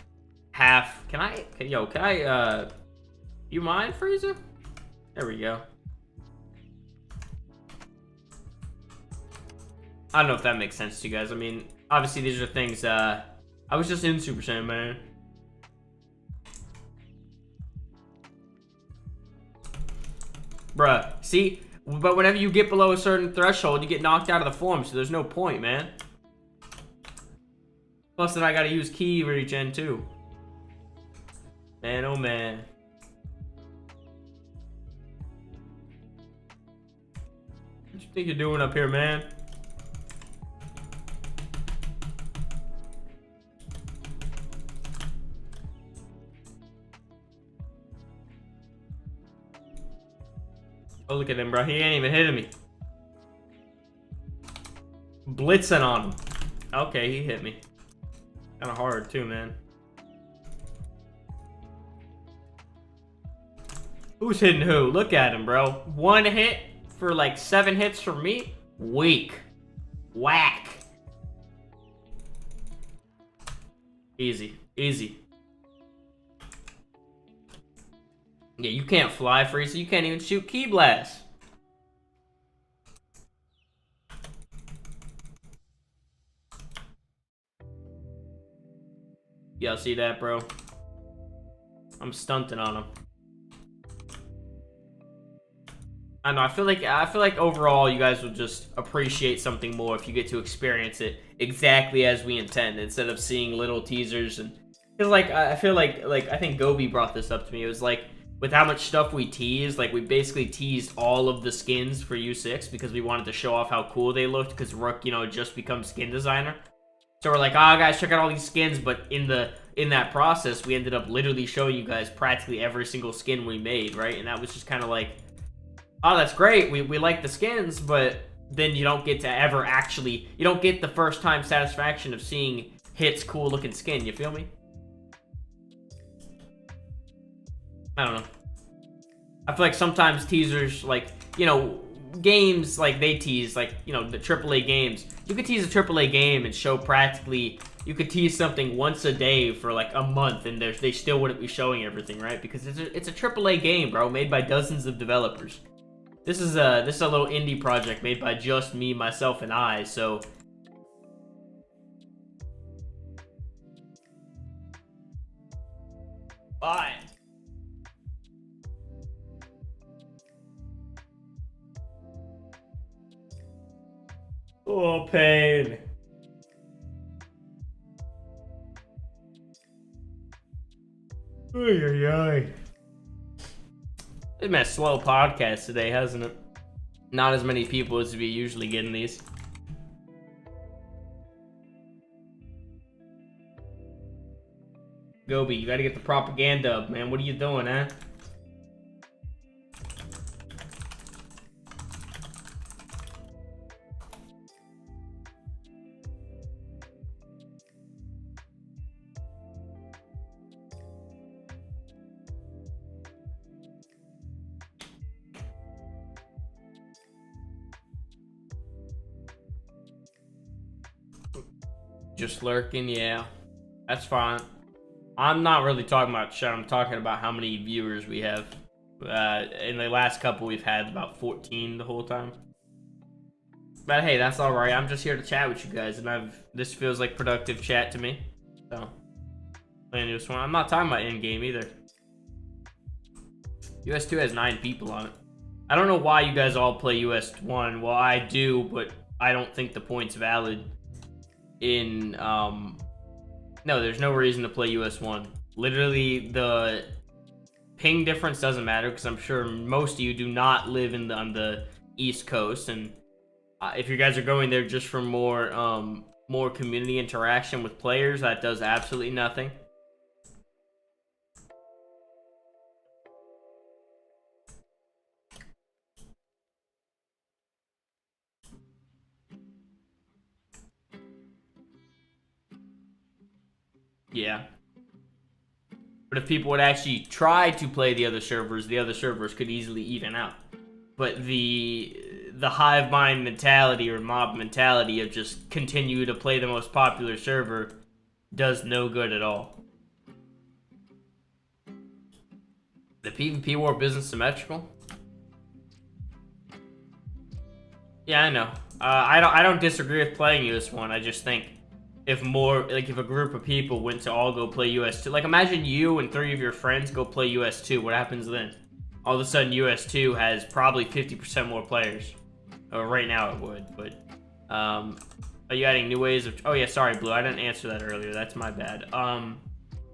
half. Can I, you mind, Frieza? There we go. I don't know if that makes sense to you guys. I mean, obviously these are things, I was just in Super Saiyan, man. Bruh, see? But whenever you get below a certain threshold, you get knocked out of the form, so there's no point, man. Plus then I gotta use key regen too. Man, oh man. What you think you're doing up here, man? Oh, look at him, bro. He ain't even hitting me. Blitzing on him. Okay, he hit me. Kind of hard, too, man. Who's hitting who? Look at him, bro. One hit for like 7 hits from me? Weak. Whack. Easy. Easy. Yeah, you can't fly, Frieza. You can't even shoot Ki Blast. Y'all see that, bro? I'm stunting on him. I know. I feel like overall, you guys will just appreciate something more if you get to experience it exactly as we intend, instead of seeing little teasers. And because, like, I feel like I think Gobi brought this up to me. It was like, with how much stuff we teased, like we basically teased all of the skins for U6 because we wanted to show off how cool they looked, because Rook, just become skin designer. So we're like, guys, check out all these skins, but in that process, we ended up literally showing you guys practically every single skin we made, right? And that was just kind of like, oh, that's great, we like the skins, but then you don't get to ever actually, you don't get the first time satisfaction of seeing Hit's cool looking skin, you feel me? I don't know. I feel like sometimes teasers, like, games, like, they tease, like, the AAA games. You could tease a AAA game and show practically, you could tease something once a day for, like, a month, and they still wouldn't be showing everything, right? Because it's a AAA game, bro, made by dozens of developers. This is a little indie project made by just me, myself, and I, so... Bye. Oh, pain. Ay, ay, ay. It's been a slow podcast today, hasn't it? Not as many people as we usually get in these. Gobi, you gotta get the propaganda up, man. What are you doing, huh? Just lurking, yeah. That's fine. I'm not really talking about shit. I'm talking about how many viewers we have. In the last couple, we've had about 14 the whole time. But hey, that's alright. I'm just here to chat with you guys, and this feels like productive chat to me. So, playing this one. I'm not talking about in-game either. US2 has 9 people on it. I don't know why you guys all play US1. Well, I do, but I don't think the point's valid. No, there's no reason to play US1. Literally, the ping difference doesn't matter, because I'm sure most of you do not live on the East Coast, and if you guys are going there just for more community interaction with players, that does absolutely nothing. Yeah. But if people would actually try to play the other servers could easily even out. but the hive mind mentality or mob mentality of just continue to play the most popular server does no good at all. The PvP war business symmetrical? Yeah, I know. I don't disagree with playing US1. I just think if a group of people went to all go play US2, like imagine you and 3 of your friends go play US2, what happens then? All of a sudden US2 has probably 50% more players. Right now it would, but are you adding new ways of, oh yeah, sorry Blue, I didn't answer that earlier, that's my bad.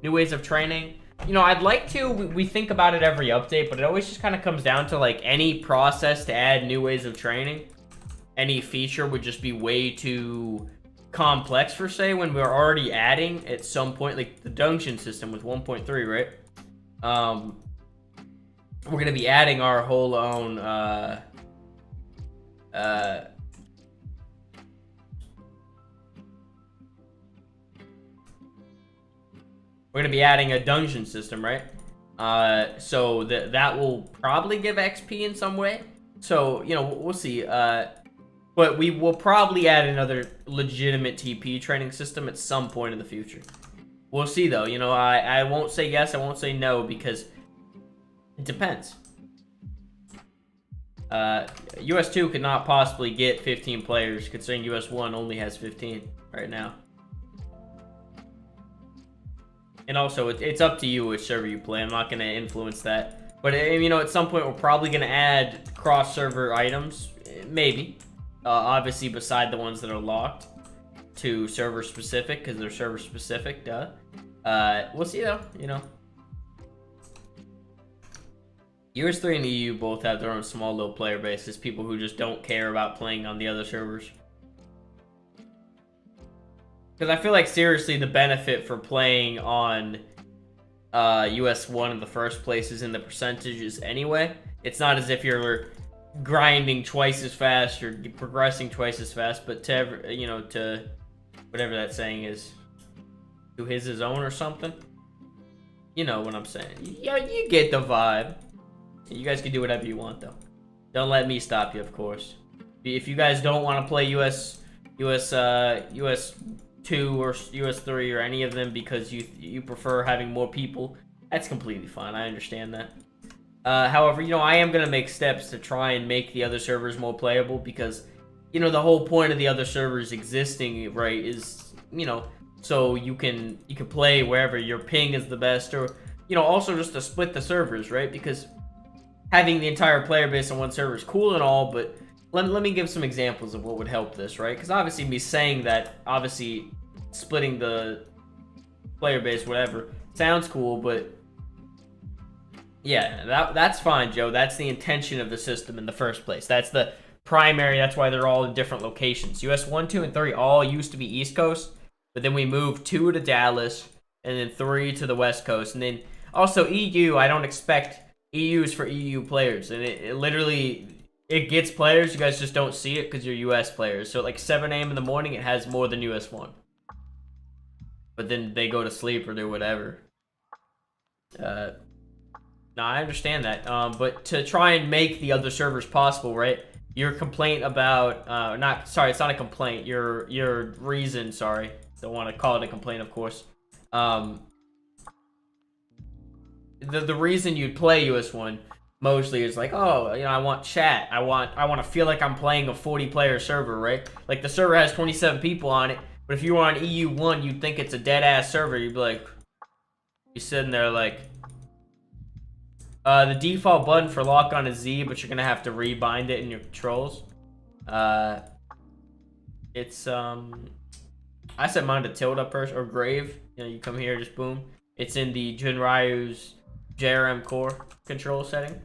New ways of training. You know, I'd like to, we think about it every update, but it always just kind of comes down to like any process to add new ways of training. Any feature would just be way too complex for say when we're already adding at some point, like the dungeon system with 1.3, right? We're gonna be adding our whole own we're gonna be adding a dungeon system, right? So that will probably give XP in some way. So, you know, we'll see. But we will probably add another legitimate TP training system at some point in the future. We'll see, though. You know, I won't say yes, I won't say no, because it depends. US2 could not possibly get 15 players, considering US1 only has 15 right now. And also, it's up to you which server you play. I'm not going to influence that. But, you know, at some point, we're probably going to add cross-server items. Maybe. Obviously, beside the ones that are locked to server-specific, because they're server-specific, duh. We'll see, though, you know. US3 and EU both have their own small little player bases. People who just don't care about playing on the other servers. Because I feel like, seriously, the benefit for playing on US1 in the first place is in the percentages anyway. It's not as if you're grinding twice as fast or progressing twice as fast, but to, you know, to whatever that saying is, to his own or something. You know what I'm saying. Yeah, you get the vibe. You guys can do whatever you want, though. Don't let me stop you, of course. If you guys don't want to play US2 or US3 or any of them because you prefer having more people, that's completely fine. I understand that. However, you know, I am going to make steps to try and make the other servers more playable because, you know, the whole point of the other servers existing, right, is, you know, so you can play wherever your ping is the best, or, you know, also just to split the servers, right? Because having the entire player base on one server is cool and all, but let me give some examples of what would help this, right? Because obviously me saying that, obviously splitting the player base, whatever, sounds cool, but yeah, that's fine, Joe. That's the intention of the system in the first place. That's the primary, that's why they're all in different locations. US 1, 2, and 3 all used to be East Coast, but then we moved 2 to Dallas, and then 3 to the West Coast. And then also EU, I don't expect EUs for EU players. And it literally, it gets players, you guys just don't see it because you're US players. So at like 7 a.m. in the morning, it has more than US 1. But then they go to sleep or do whatever. No, I understand that. But to try and make the other servers possible, right? Your complaint about, it's not a complaint. Your reason, sorry. Don't want to call it a complaint, of course. The reason you'd play US1 mostly is like, oh, you know, I want chat. I want to feel like I'm playing a 40-player server, right? Like the server has 27 people on it, but if you were on EU1, you'd think it's a dead-ass server. You'd be like, you're sitting there like, the default button for lock on is Z, but you're gonna have to rebind it in your controls. It's I set mine to tilde person or grave. You know, you come here, just boom. It's in the Junryu's JRM core control setting.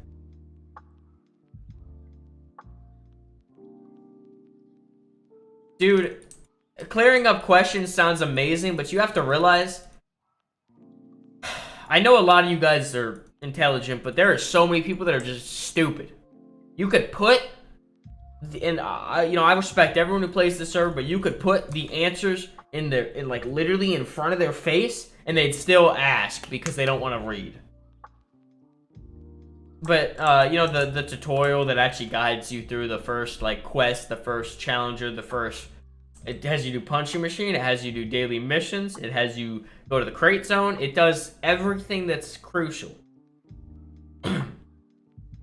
Dude, clearing up questions sounds amazing, but you have to realize, I know a lot of you guys are intelligent, but there are so many people that are just stupid. You could put, and you know, I respect everyone who plays this server, but you could put the answers in like literally in front of their face, and they'd still ask because they don't want to read. you know, the tutorial that actually guides you through the first like quest, the first challenger, the first. It has you do punching machine. It has you do daily missions. It has you go to the crate zone. It does everything that's crucial.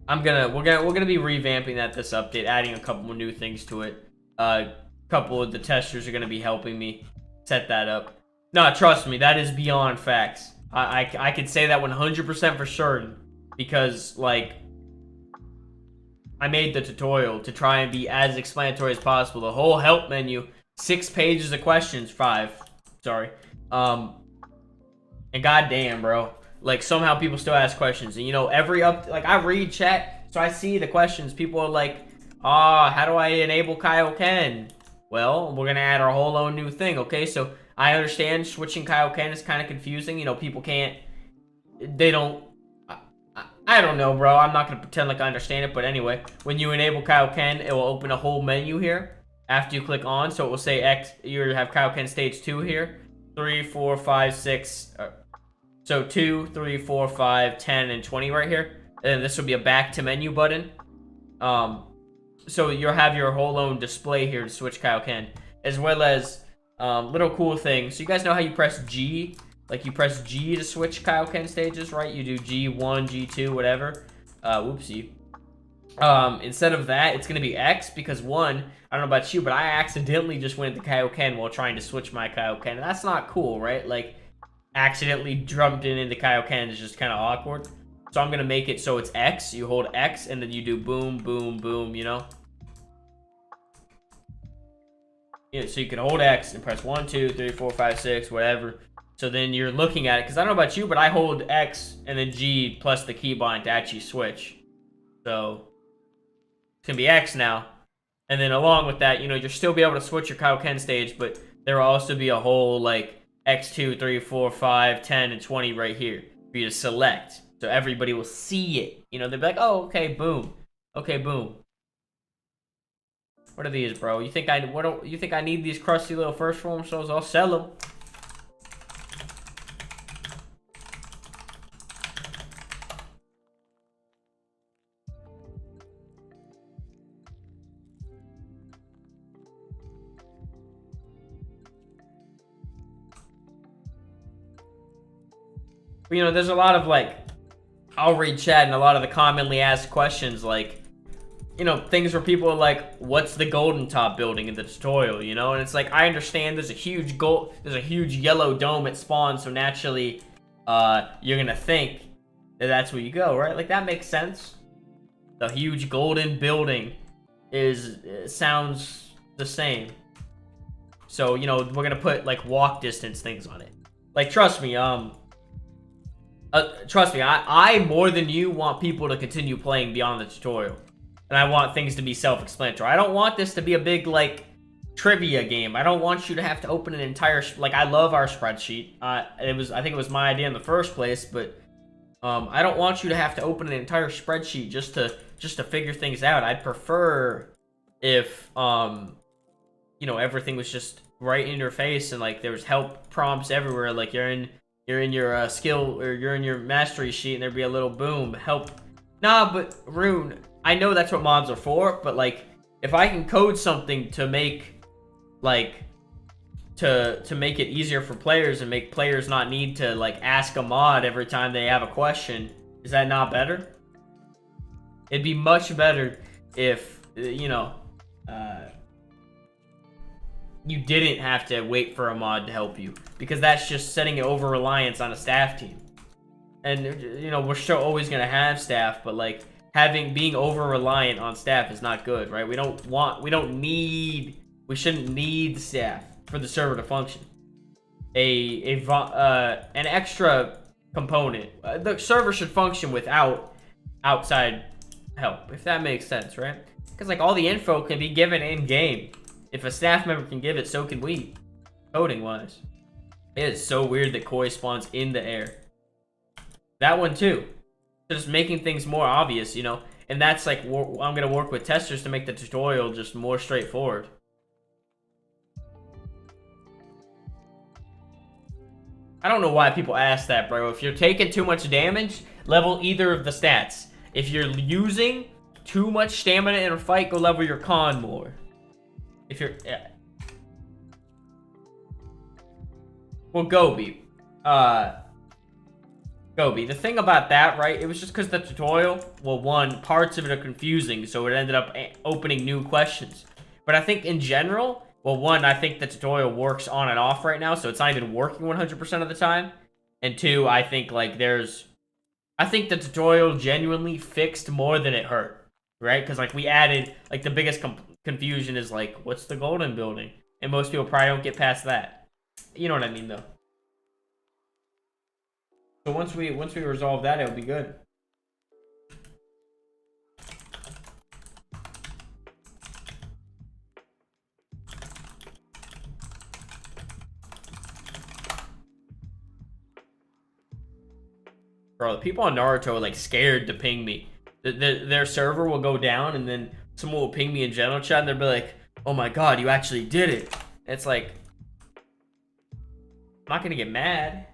we're gonna be revamping that this update, adding a couple more new things to it. A couple of the testers are gonna be helping me set that up. No, trust me, that is beyond facts. I could say that 100% for certain because like I made the tutorial to try and be as explanatory as possible. The whole help menu, 6 pages of questions, 5. Sorry. And goddamn, bro. Like somehow people still ask questions, and you know like I read chat, so I see the questions. People are like, how do I enable Kaioken? Well, we're gonna add our whole own new thing. Okay, so I understand switching Kaioken is kind of confusing. You know, people can't. They don't. I don't know, bro. I'm not gonna pretend like I understand it, but anyway, when you enable Kaioken, it will open a whole menu here after you click on. So it will say X. You have Kaioken stage 2 here, 3, 4, 5, 6. So 2, 3, 4, 5, 10, and 20 right here. And this will be a back to menu button. So you'll have your whole own display here to switch Kaioken, as well as little cool things. So you guys know how you press G? Like you press G to switch Kaioken stages, right? You do G1, G2, whatever. Whoopsie. Instead of that, it's going to be X because one, I don't know about you, but I accidentally just went into Kaioken while trying to switch my Kaioken. And that's not cool, right? Like, accidentally jumped into Kaioken is just kind of awkward. So I'm going to make it so it's X. You hold X and then you do boom, boom, boom, you know? Yeah, so you can hold X and press 1, 2, 3, 4, 5, 6, whatever. So then you're looking at it, because I don't know about you, but I hold X and then G plus the keybind to actually switch. So it's going to be X now. And then along with that, you know, you'll still be able to switch your Kaioken stage, but there will also be a whole, like, X2, 3, 4, 5, 10, and 20 right here for you to select. So everybody will see it. You know, they'll be like, oh, okay, boom. Okay, boom. What are these, bro? You think I need these crusty little first form souls? I'll sell them. You know, there's a lot of, like, I'll read chat and a lot of the commonly asked questions, like, you know, things where people are like, what's the golden top building in the tutorial, you know? And it's like, I understand there's a huge yellow dome at spawn, so naturally, you're gonna think that that's where you go, right? Like, that makes sense. The huge golden building sounds the same. So, you know, we're gonna put, like, walk distance things on it. Like, trust me, I more than you want people to continue playing beyond the tutorial. And I want things to be self-explanatory. I don't want this to be a big, like, trivia game. I don't want you to have to open an entire... Like, I love our spreadsheet. I think it was my idea in the first place, but I don't want you to have to open an entire spreadsheet just to figure things out. I'd prefer if, you know, everything was just right in your face and, like, there was help prompts everywhere. Like, you're in your skill, or you're in your mastery sheet, and there'd be a little boom, help. Nah, but Rune, I know that's what mods are for, but like, if I can code something to make, like, to make it easier for players and make players not need to, like, ask a mod every time they have a question, is that not better? It'd be much better if, you know, you didn't have to wait for a mod to help you, because that's just setting over reliance on a staff team. And, you know, we're still always going to have staff, but, like, being over reliant on staff is not good, right? We shouldn't need staff for the server to function. An extra component. The server should function without outside help, if that makes sense, right? Because, like, all the info can be given in game. If a staff member can give it, so can we, coding-wise. It is so weird that Koi spawns in the air. That one, too. Just making things more obvious, you know? And that's, like, I'm going to work with testers to make the tutorial just more straightforward. I don't know why people ask that, bro. If you're taking too much damage, level either of the stats. If you're using too much stamina in a fight, go level your con more. If you're... Yeah. Well, Gobi. Gobi. The thing about that, right? It was just because the tutorial, well, one, parts of it are confusing, so it ended up opening new questions. But I think in general, well, one, I think the tutorial works on and off right now, so it's not even working 100% of the time. And two, I think, like, I think the tutorial genuinely fixed more than it hurt, right? Because, like, we added, like, the biggest confusion is, like, what's the golden building? And most people probably don't get past that. You know what I mean, though. So once we resolve that, it'll be good. Bro, the people on Naruto are, like, scared to ping me. Their server will go down, and then someone will ping me in general chat, and they'll be like, oh my god, you actually did it. And it's like, I'm not gonna get mad.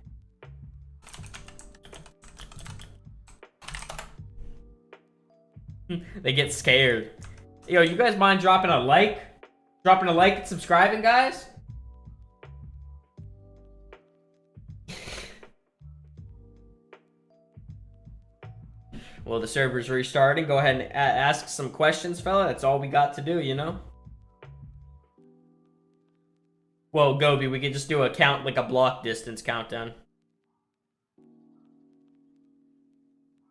They get scared. Yo, you guys mind dropping a like? Dropping a like and subscribing, guys? Well, the server's restarting. Go ahead and ask some questions, fella. That's all we got to do, you know? Well, Gobi, we could just do a count, like a block distance countdown.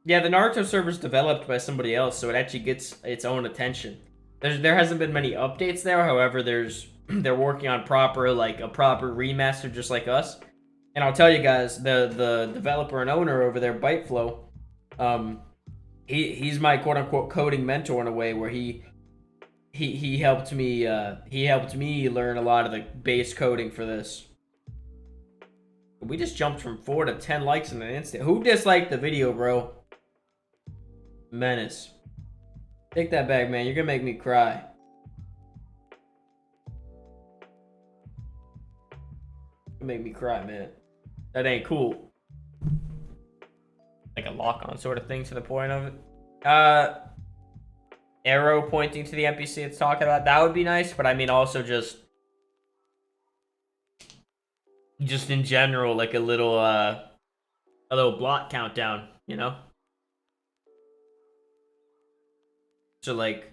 Yeah, the Naruto server's developed by somebody else, so it actually gets its own attention. There hasn't been many updates there, however, they're working on a proper remaster just like us. And I'll tell you guys, the developer and owner over there, Byteflow, he's my quote unquote coding mentor in a way where he helped me learn a lot of the base coding for this. We just jumped from 4 to 10 likes in an instant. Who disliked the video, bro? Menace. Take that back, man. You're gonna make me cry. You make me cry, man. That ain't cool. Like a lock-on sort of thing to the point of it. Arrow pointing to the NPC it's talking about. That would be nice, but I mean also just in general, like a little block countdown, you know? So like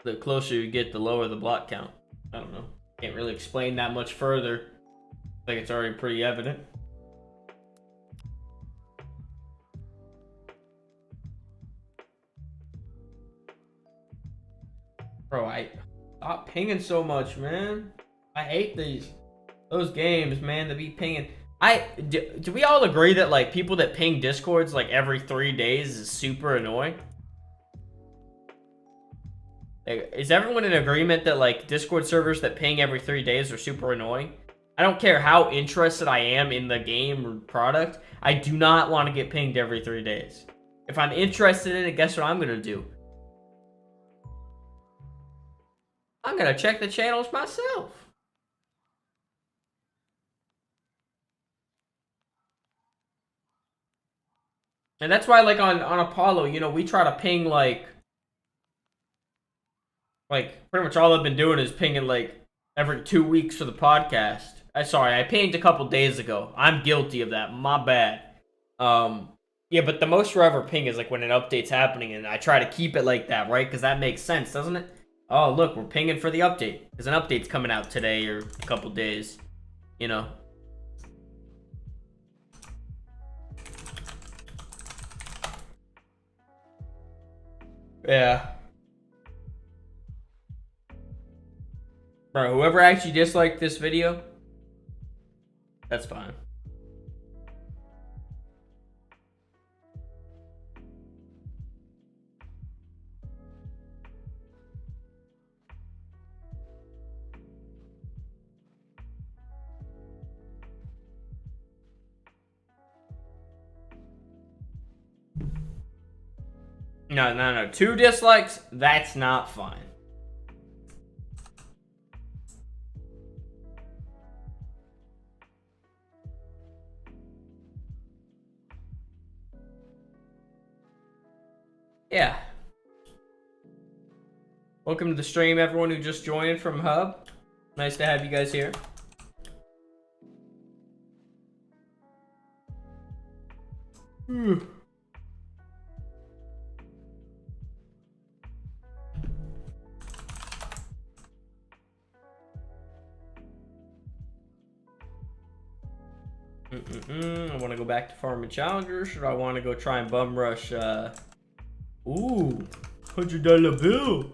the closer you get, the lower the block count. I don't know. Can't really explain that much further. I think it's already pretty evident. Bro, I stop pinging so much, man. I hate those games, man. To be pinging. Do we all agree that like people that ping Discords like every 3 days is super annoying? Like, is everyone in agreement that like Discord servers that ping every 3 days are super annoying? I don't care how interested I am in the game or product. I do not want to get pinged every 3 days. If I'm interested in it, guess what I'm gonna do? I'm gonna check the channels myself. And that's why, like, on Apollo, you know, we try to ping, like, pretty much all I've been doing is pinging, like, every 2 weeks for the podcast. Sorry, I pinged a couple days ago. I'm guilty of that. My bad. Yeah, but the most we're ever ping is, like, when an update's happening, and I try to keep it like that, right? Because that makes sense, doesn't it? Oh, look, we're pinging for the update. Because an update's coming out today or a couple days, you know? Yeah. Bro, whoever actually disliked this video, that's fine. No. 2 dislikes, that's not fine. Yeah. Welcome to the stream, everyone who just joined from Hub. Nice to have you guys here. I want to go back to farming challengers. Should I want to go try and bum rush? Ooh, $100 bill.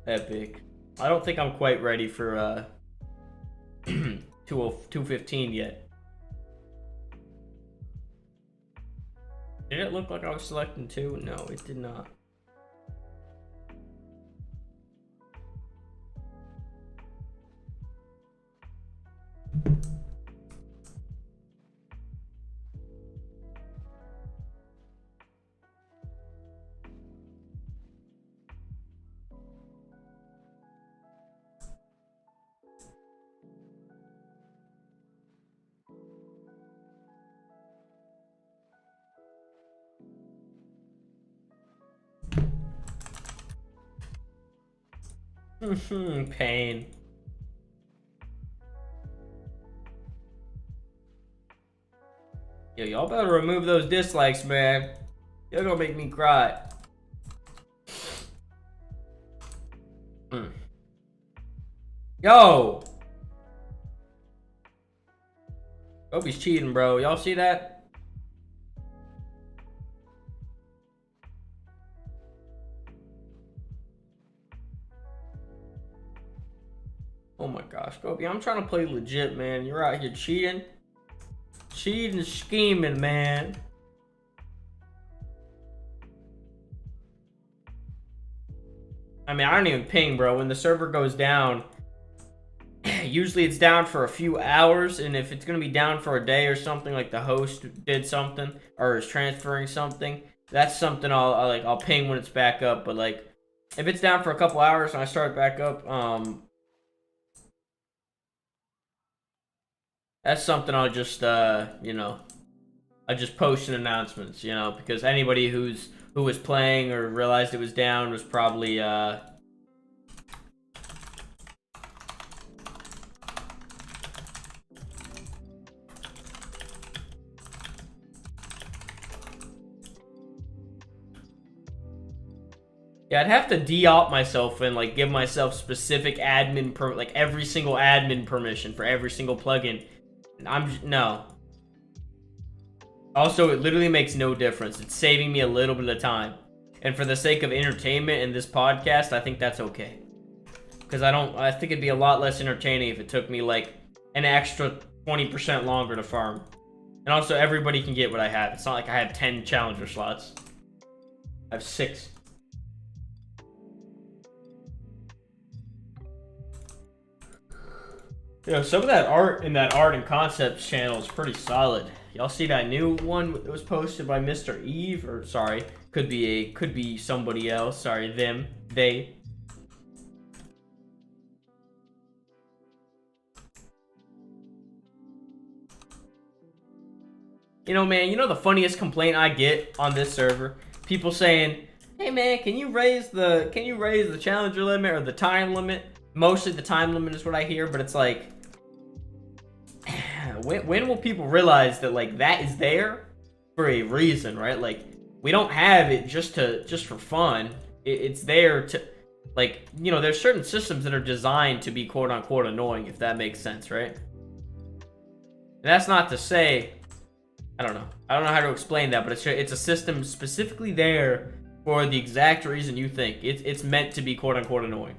Epic. I don't think I'm quite ready for 215 yet. Did it look like I was selecting 2? No, it did not. Pain. Yo, y'all better remove those dislikes, man. You're gonna make me cry. Yo! Hope he's cheating, bro. Y'all see that? Oh my gosh, Gobi, I'm trying to play legit, man. You're out here cheating. Cheating, scheming, man. I mean, I don't even ping, bro. When the server goes down, usually it's down for a few hours, and if it's gonna be down for a day or something, like the host did something or is transferring something, that's something I'll ping when it's back up. But like, if it's down for a couple hours and I start back up, that's something I'll just you know, I just post in announcements, you know, because anybody who was playing or realized it was down was probably yeah, I'd have to de-op myself and like give myself specific admin like every single admin permission for every single plugin. No. Also, it literally makes no difference. It's saving me a little bit of time. And for the sake of entertainment in this podcast, I think that's okay. Because I think it'd be a lot less entertaining if it took me like an extra 20% longer to farm. And also, everybody can get what I have. It's not like I have 10 challenger slots. I have 6. Yeah, some of that art in that art and concepts channel is pretty solid. Y'all see that new one that was posted by Mr. Eve? Or sorry, could be somebody else. Sorry, them, they. You know, man, you know the funniest complaint I get on this server? People saying, "Hey man, can you raise the challenger limit or the time limit?" Mostly the time limit is what I hear, but it's like, when will people realize that like that is there for a reason, right? Like, we don't have it just for fun. It's there to, like, you know, there's certain systems that are designed to be quote unquote annoying, if that makes sense, right? And that's not to say, I don't know how to explain that, but it's a system specifically there for the exact reason you think. It's meant to be quote unquote annoying.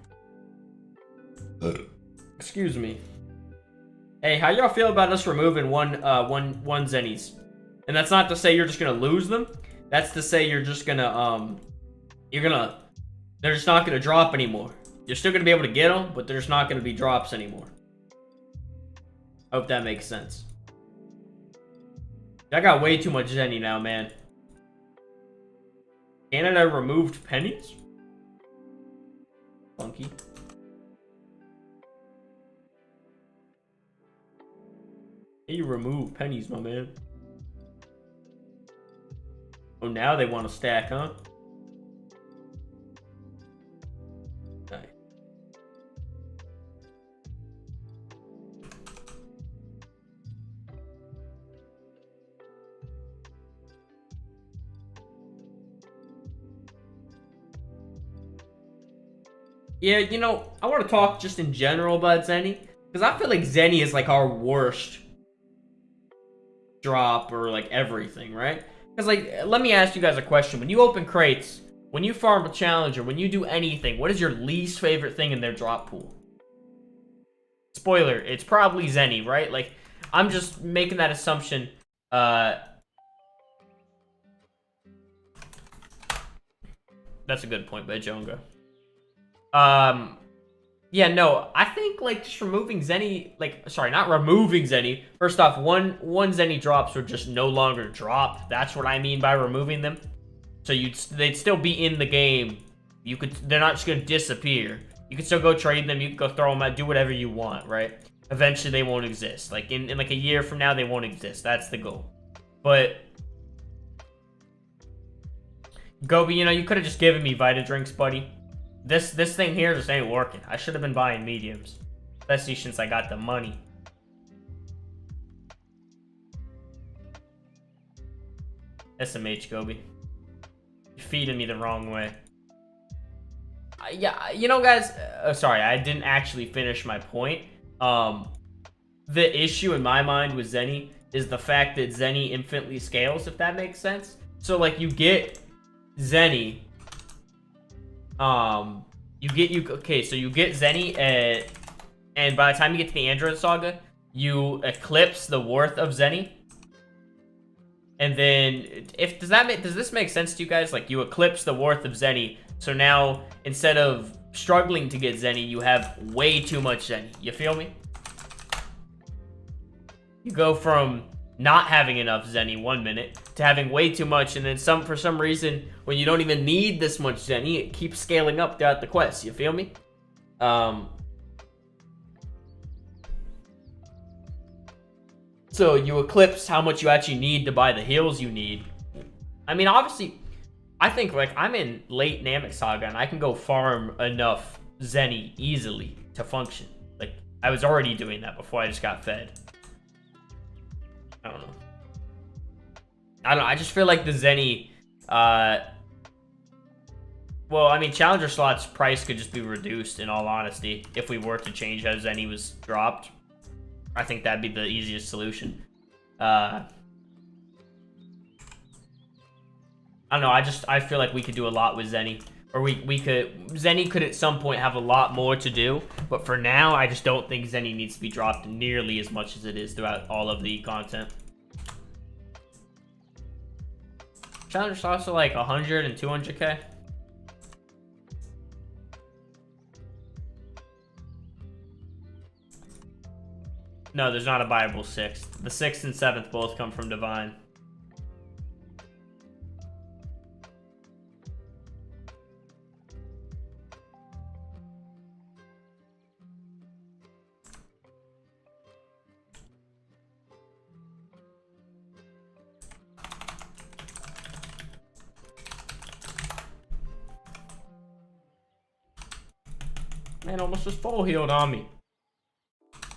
Excuse me. Hey, how y'all feel about us removing one zennies? And that's not to say you're just gonna lose them. That's to say you're just gonna they're just not gonna drop anymore. You're still gonna be able to get them, but there's not gonna be drops anymore. Hope that makes sense. I got way too much zenny now, man. Canada removed pennies? Funky. You remove pennies, my man. Oh, now they want to stack, huh? Nice. Yeah, you know, I want to talk just in general about Zenny, because I feel like Zenny is like our worst drop or like everything, right? Because like, let me ask you guys a question. When you open crates, when you farm a challenger, when you do anything, what is your least favorite thing in their drop pool? Spoiler, it's probably Zenny, right? Like, I'm just making that assumption. That's a good point by Jonga. Yeah, no, I think, like, just removing Zenny, like, sorry, not removing Zenny. First off, one Zenny drops would just no longer drop. That's what I mean by removing them. So they'd still be in the game. They're not just gonna disappear. You can still go trade them, you can go throw them out, do whatever you want, right? Eventually they won't exist. Like, in like a year from now, they won't exist. That's the goal. But Gobi, you know, you could have just given me Vita drinks, buddy. This thing here just ain't working. I should have been buying mediums. Especially since I got the money. SMH, Gobi. You're feeding me the wrong way. Yeah, you know, guys... sorry, I didn't actually finish my point. The issue in my mind with Zenny is the fact that Zenny infinitely scales, if that makes sense. So, like, you get Zenny... you get Zenny, and by the time you get to the Android Saga, you eclipse the worth of Zenny. And then, does this make sense to you guys? Like, you eclipse the worth of Zenny, so now, instead of struggling to get Zenny, you have way too much Zenny. You feel me? You go from not having enough Zenny 1 minute to having way too much, and then for some reason, when you don't even need this much Zenny, it keeps scaling up throughout the quest. You feel me? So you eclipse how much you actually need to buy the heals you need. I mean, obviously, I think, like, I'm in late Namek Saga, and I can go farm enough Zenny easily to function. Like, I was already doing that before I just got fed. I don't know. I just feel like the Zenny, well, I mean, Challenger slots price could just be reduced, in all honesty, if we were to change how Zenny was dropped. I think that'd be the easiest solution. I don't know, I feel like we could do a lot with Zenny. Or Zenny could at some point have a lot more to do, but for now, I just don't think Zenny needs to be dropped nearly as much as it is throughout all of the content. Challenger slots are like 100 and 200k. No, there's not a buyable 6th. The 6th and 7th both come from Divine. Man, almost just full healed on me.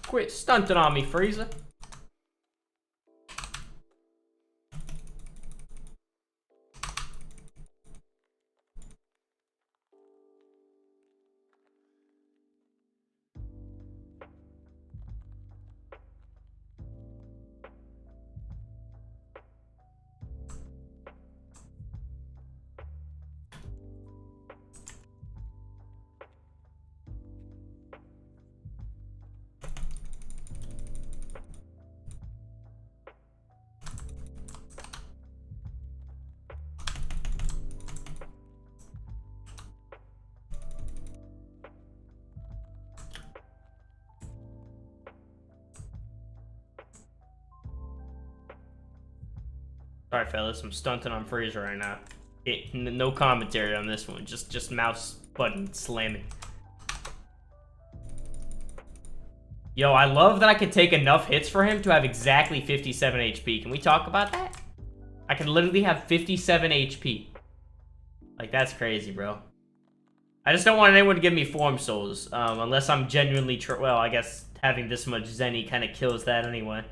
Quit stunting on me, Frieza. Alright, fellas, I'm stunting on Frieza right now. No commentary on this one, just mouse button slamming. Yo, I love that I can take enough hits for him to have exactly 57 HP. Can we talk about that? I can literally have 57 HP. Like, that's crazy, bro. I just don't want anyone to give me form souls, unless I'm genuinely well, I guess having this much Zenny kind of kills that anyway.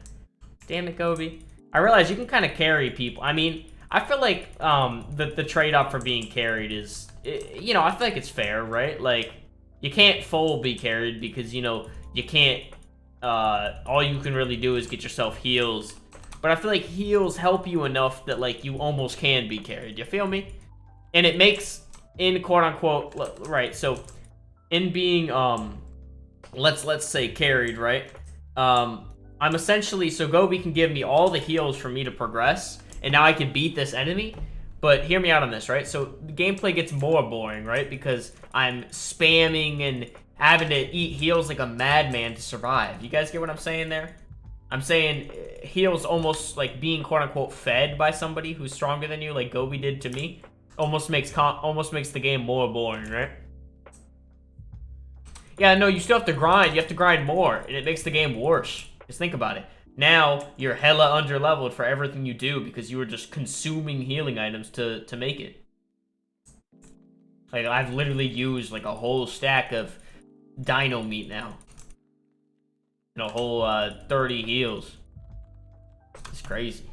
Damn it, Gobi. I realize you can kind of carry people. I mean, I feel like the trade-off for being carried is, you know, I feel like it's fair, right? Like, you can't full be carried because, you know, you can't, all you can really do is get yourself heals. But I feel like heals help you enough that, like, you almost can be carried. You feel me? And it makes, in quote-unquote, right, so, in being, let's say carried, right? I'm essentially, so Gobi can give me all the heals for me to progress, and now I can beat this enemy. But hear me out on this, right? So the gameplay gets more boring, right? Because I'm spamming and having to eat heals like a madman to survive. You guys get what I'm saying there? I'm saying heals almost like being quote-unquote fed by somebody who's stronger than you, like Gobi did to me, almost makes the game more boring, right? Yeah, no, you still have to grind. You have to grind more, and it makes the game worse. Just think about it. Now, you're hella under-leveled for everything you do because you were just consuming healing items to make it. Like, I've literally used, like, a whole stack of dino meat now. And a whole, 30 heals. It's crazy.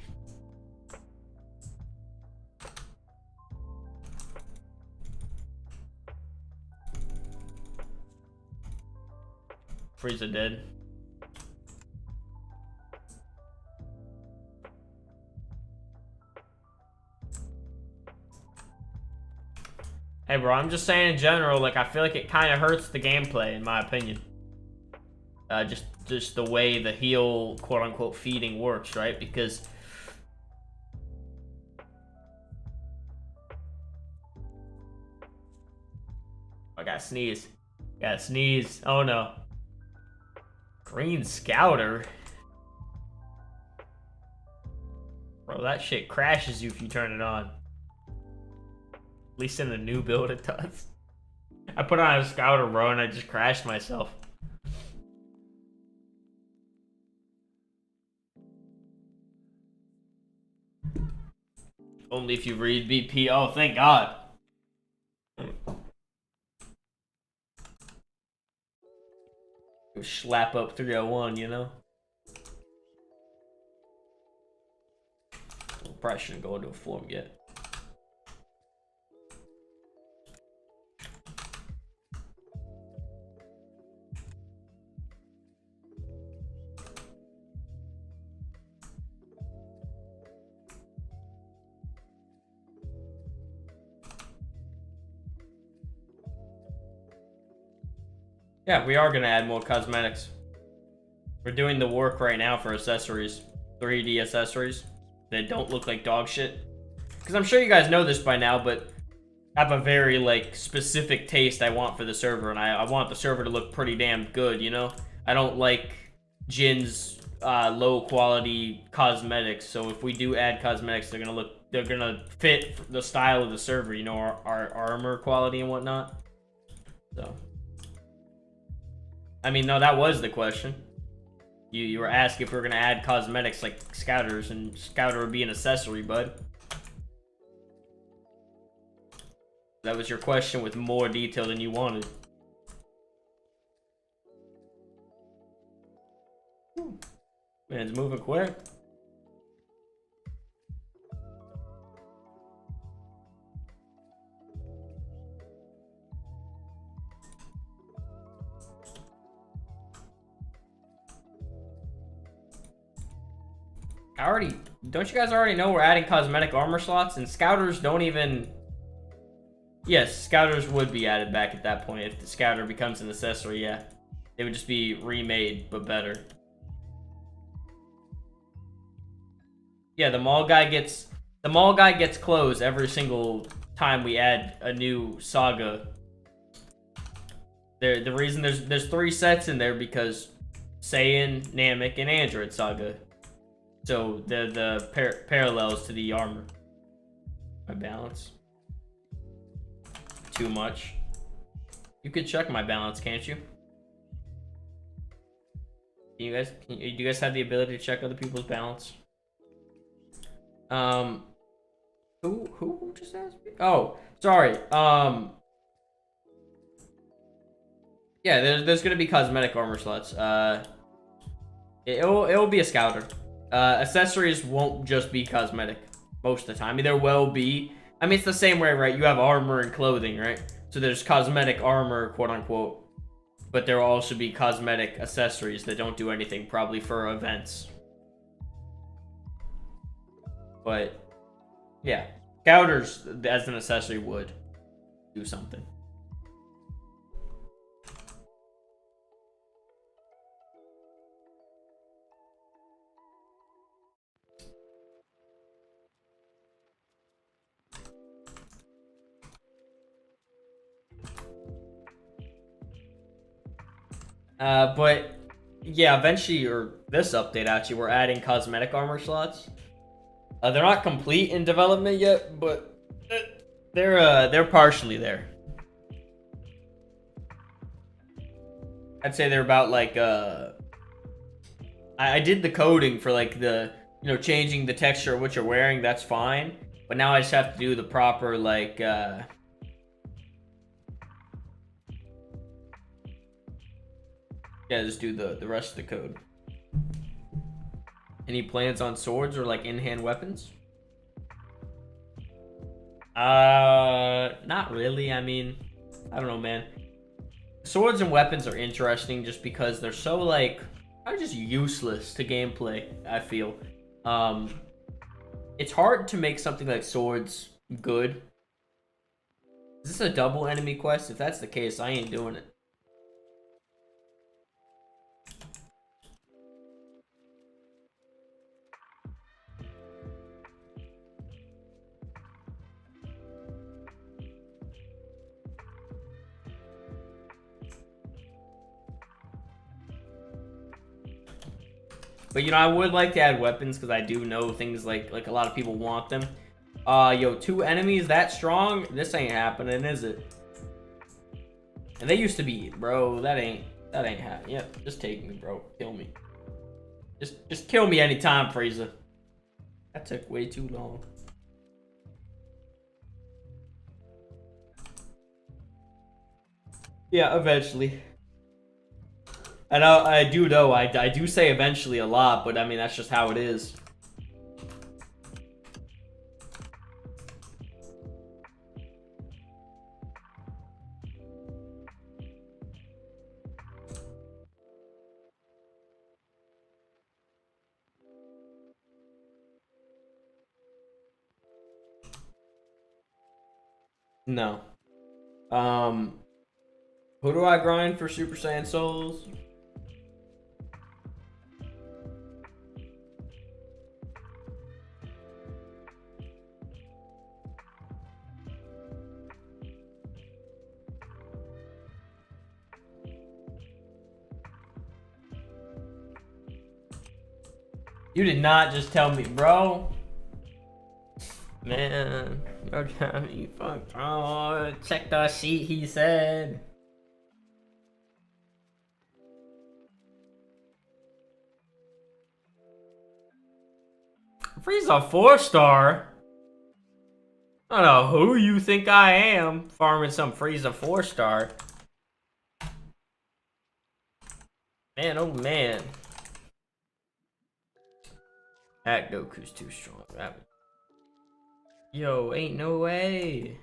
Frieza dead. Hey, bro, I'm just saying in general, like, I feel like it kind of hurts the gameplay, in my opinion. Just the way the heal, quote-unquote, feeding works, right? Because... I gotta sneeze. Gotta sneeze. Oh, no. Green Scouter? Bro, that shit crashes you if you turn it on. At least in the new build it does. I put on a Scouter, bro, and I just crashed myself. Only if you read BP. Oh, thank God. Slap up 301, you know? Probably shouldn't go into a form yet. Yeah, we are gonna add more cosmetics. We're doing the work right now for accessories. 3D accessories that don't look like dog shit. Because I'm sure you guys know this by now, but I have a very, like, specific taste I want for the server, and I want the server to look pretty damn good, you know? I don't like Jin's low quality cosmetics, so if we do add cosmetics, they're gonna fit the style of the server, you know, our armor quality and whatnot. So, I mean, no, that was the question. You were asking if we were gonna add cosmetics like Scouters, and Scouter would be an accessory, bud. That was your question with more detail than you wanted. Man, it's moving quick. Don't you guys already know we're adding cosmetic armor slots? And Scouters don't even... Yes, Scouters would be added back at that point if the Scouter becomes an accessory, yeah. They would just be remade, but better. Yeah, the mall guy gets clothes every single time we add a new saga. The reason there's 3 sets in there because Saiyan, Namek, and Android Saga. So they're the parallels to the armor. My balance. Too much. You could check my balance, can't you? Do you guys have the ability to check other people's balance? Who just asked me? Oh, sorry. Yeah, there's gonna be cosmetic armor slots. It'll be a scouter. Accessories won't just be cosmetic most of the time. I mean, there will be. I mean, it's the same way, right? You have armor and clothing, right? So there's cosmetic armor, quote unquote, but there will also be cosmetic accessories that don't do anything, probably for events. But yeah, scouters as an accessory would do something. But yeah, eventually, or this update actually, we're adding cosmetic armor slots. They're not complete in development yet, but they're partially there. I'd say they're about like I did the coding for like the changing the texture of what you're wearing. That's fine, but now I just have to do the proper like yeah, just do the rest of the code. Any plans on swords or like in-hand weapons? Not really. I mean, I don't know, man. Swords and weapons are interesting just because they're so like just useless to gameplay, I feel. It's hard to make something like swords good. Is this a double enemy quest? If that's the case, I ain't doing it. But I would like to add weapons because I do know things like a lot of people want them. Yo, 2 enemies that strong? This ain't happening, is it? And they used to be, bro. That ain't happening. Yep, just take me, bro. Kill me. Just kill me anytime, Frieza. That took way too long. Yeah, eventually. And I do know, I do say eventually a lot, but I mean, that's just how it is. No. Who do I grind for Super Saiyan Souls? You did not just tell me, bro. Man, you're telling me, fuck, bro. Check the sheet, he said. Frieza 4-star? I don't know who you think I am farming some Frieza 4-star. Man, oh man. That Goku's too strong. Yo, ain't no way.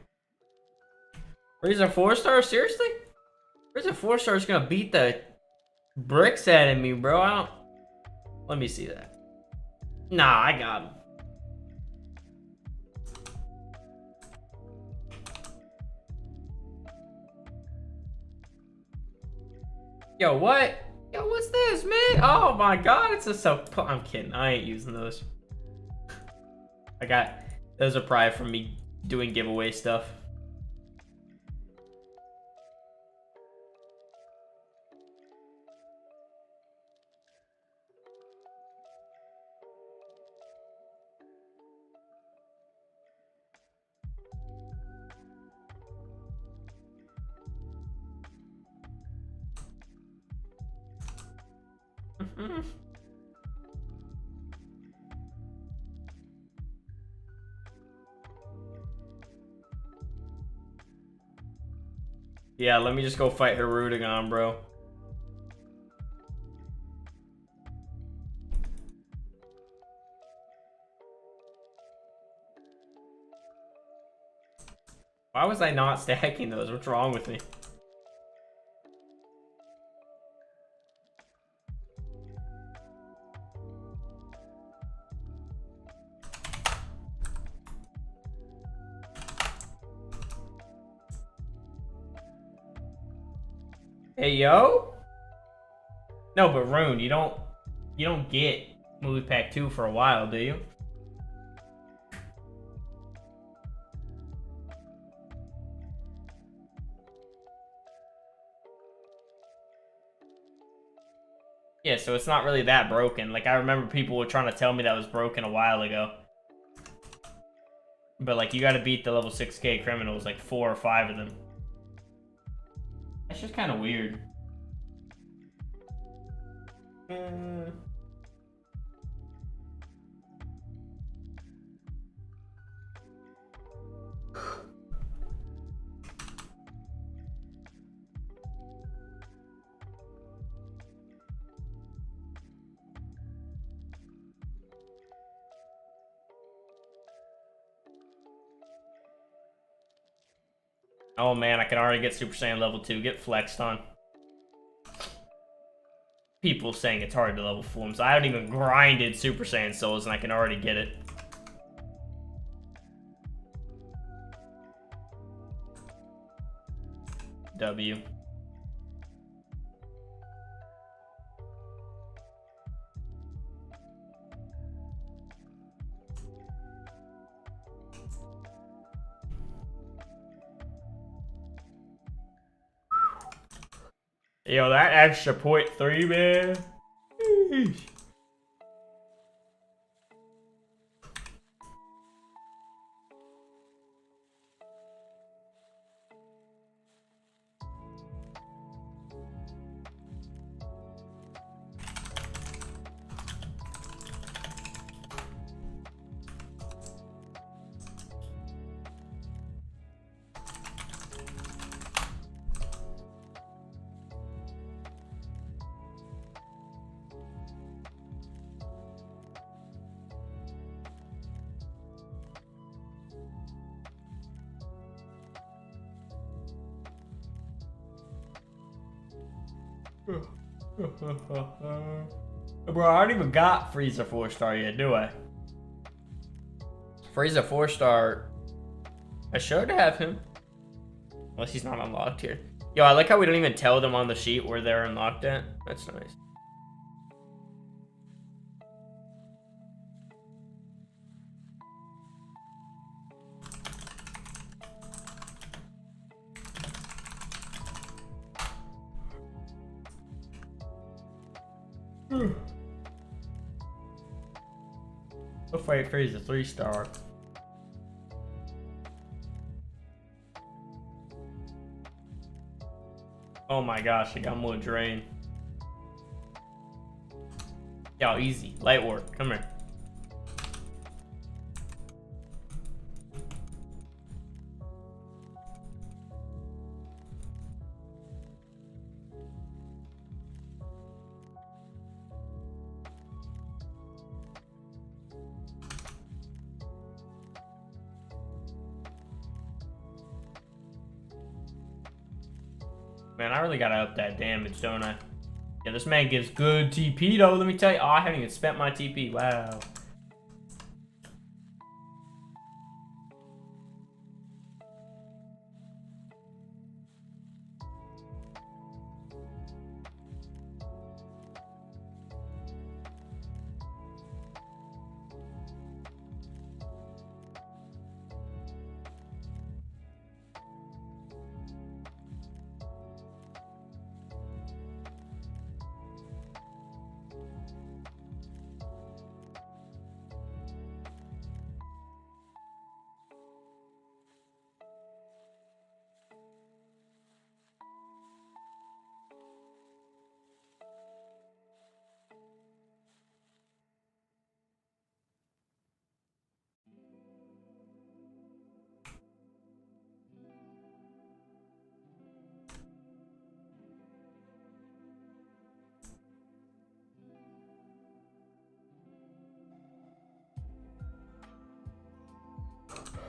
Frieza 4-star? Seriously? Frieza 4-star is gonna beat the bricks out of me, bro. I don't. Let me see that. Nah, I got him. Yo, what? Yo, what's this, man? Oh my god, it's just so. I'm kidding. I ain't using those. I got. Those are probably from me doing giveaway stuff. Yeah, let me just go fight Hirudegan, bro. Why was I not stacking those? What's wrong with me? Hey, yo? No, but Rune, you don't get movie pack 2 for a while, do you? Yeah, so it's not really that broken. Like, I remember people were trying to tell me that was broken a while ago. But, like, you gotta beat the level 6k criminals, like 4 or 5 of them. That's just kind of weird. Oh man, I can already get Super Saiyan level 2. Get flexed on. People saying it's hard to level 4 him, so I haven't even grinded Super Saiyan souls and I can already get it. W. Yo, that extra 0.3, man. Sheesh. Bro, I don't even got Frieza 4-star yet, do I? Frieza 4-star. I should have him. Unless he's not unlocked here. Yo, I like how we don't even tell them on the sheet where they're unlocked at. That's nice. Go fight Frieza 3-star. Oh my gosh, I got more drain. Yo, easy. Light work. Come here. Man, I really gotta up that damage, don't I? Yeah, this man gives good TP though, let me tell you. Oh, I haven't even spent my TP. Wow.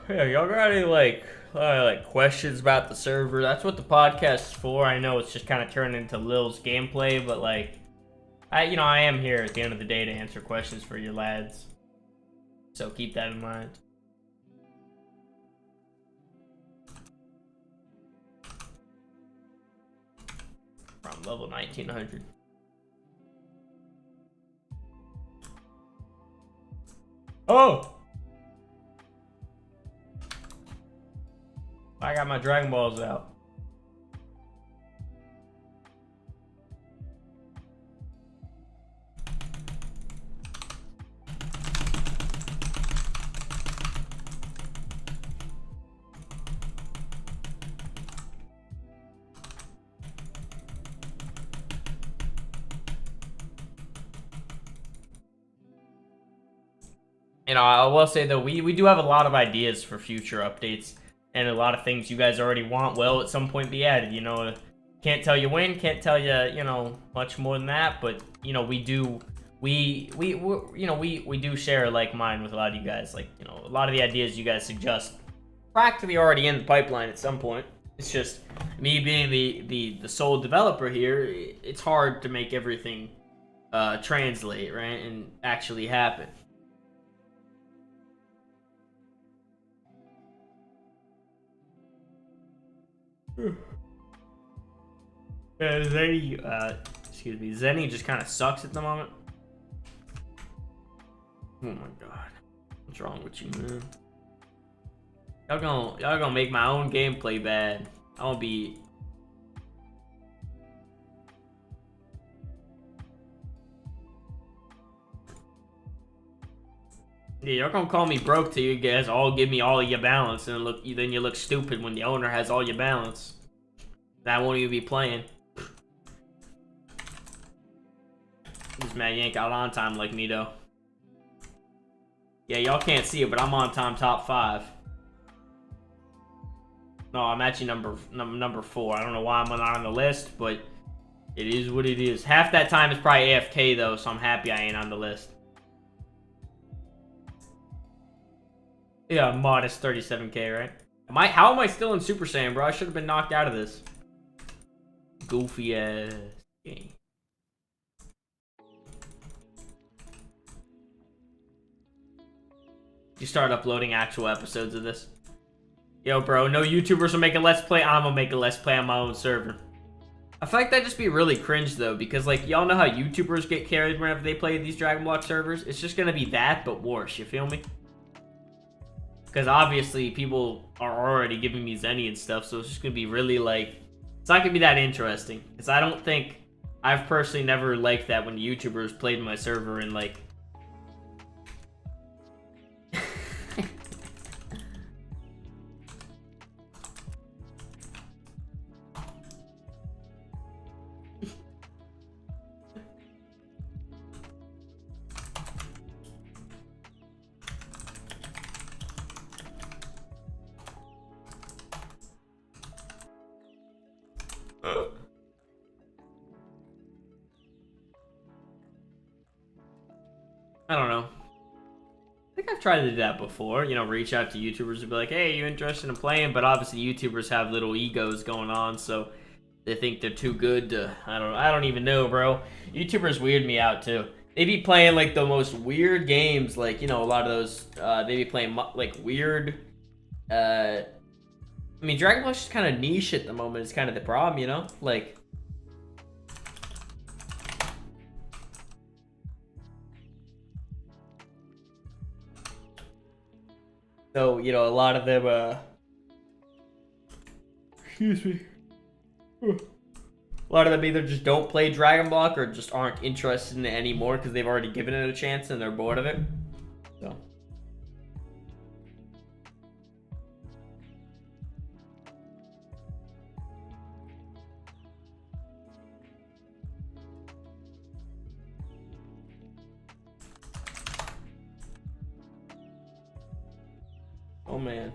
Yeah, y'all got any like questions about the server? That's what the podcast is for. I know it's just kind of turned into Lil's gameplay, but like, I am here at the end of the day to answer questions for you lads. So keep that in mind. From level 1900. Oh! I got my Dragon Balls out. I will say though, we do have a lot of ideas for future updates and a lot of things you guys already want will at some point be added. Can't tell you when, can't tell you much more than that, but we do we do share like mind with a lot of you guys. Like a lot of the ideas you guys suggest practically already in the pipeline at some point. It's just me being the sole developer here. It's hard to make everything translate right and actually happen. Yeah, Zenny just kind of sucks at the moment. Oh my god, what's wrong with you, man? Y'all gonna make my own gameplay bad. I won't be. Yeah, y'all gonna call me broke till you guys all give me all of your balance, and then you look stupid when the owner has all your balance. That won't even be playing. This man, you ain't got on time like me though. Yeah, y'all can't see it, but I'm on time top 5. No, I'm actually number 4. I don't know why I'm not on the list, but it is what it is. Half that time is probably AFK though, so I'm happy I ain't on the list. Yeah, modest 37k, right? How am I still in Super Saiyan, bro? I should have been knocked out of this. Goofy ass game. You start uploading actual episodes of this. Yo, bro, no YouTubers will make a Let's Play. I'm gonna make a Let's Play on my own server. I feel like that'd just be really cringe, though, because, like, y'all know how YouTubers get carried whenever they play these Dragon Block servers? It's just gonna be that, but worse, you feel me? Because obviously, people are already giving me Zenny and stuff, so it's just gonna be really, like... It's not gonna be that interesting. Because I don't think... I've personally never liked that when YouTubers played my server and, like... I don't know. I think I've tried to do that before. Reach out to YouTubers and be like, hey, you interested in playing? But obviously YouTubers have little egos going on, so they think they're too good to... I don't even know, bro. YouTubers weird me out, too. They be playing, like, the most weird games. Like, a lot of those... they be playing, like, weird... I mean, Dragon Ball is just kind of niche at the moment. It's kind of the problem, Like... So, a lot of them, excuse me. A lot of them either just don't play Dragon Block or just aren't interested in it anymore because they've already given it a chance and they're bored of it. So. Oh, man.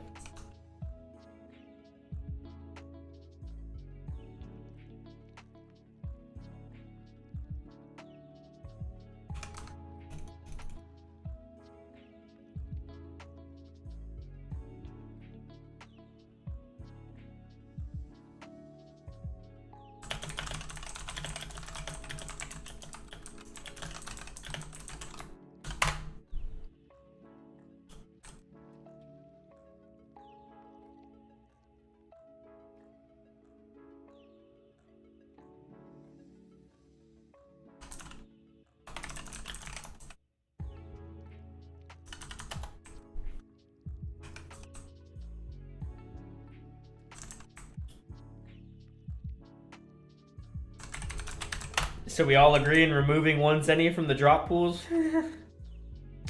So we all agree in removing one zenny from the drop pools?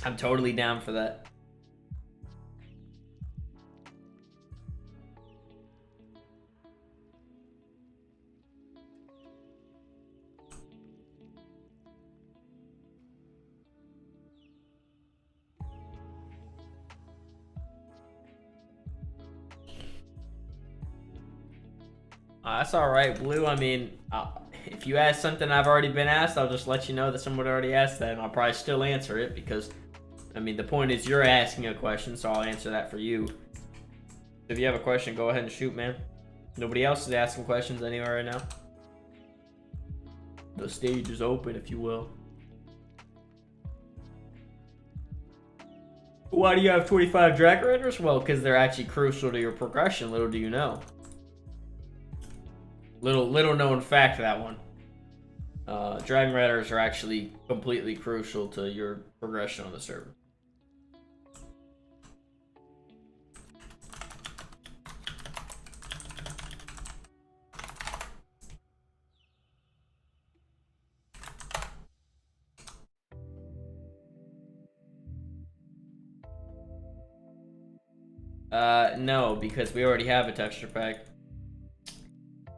I'm totally down for that. That's alright, Blue. I mean, if you ask something I've already been asked, I'll just let you know that someone already asked that, and I'll probably still answer it because, I mean, the point is you're asking a question, so I'll answer that for you. If you have a question, go ahead and shoot, man. Nobody else is asking questions anywhere right now. The stage is open, if you will. Why do you have 25 Dragon Raiders? Well, because they're actually crucial to your progression, little do you know. Little known fact, that one. Dragon Raiders are actually completely crucial to your progression on the server. No, because we already have a texture pack.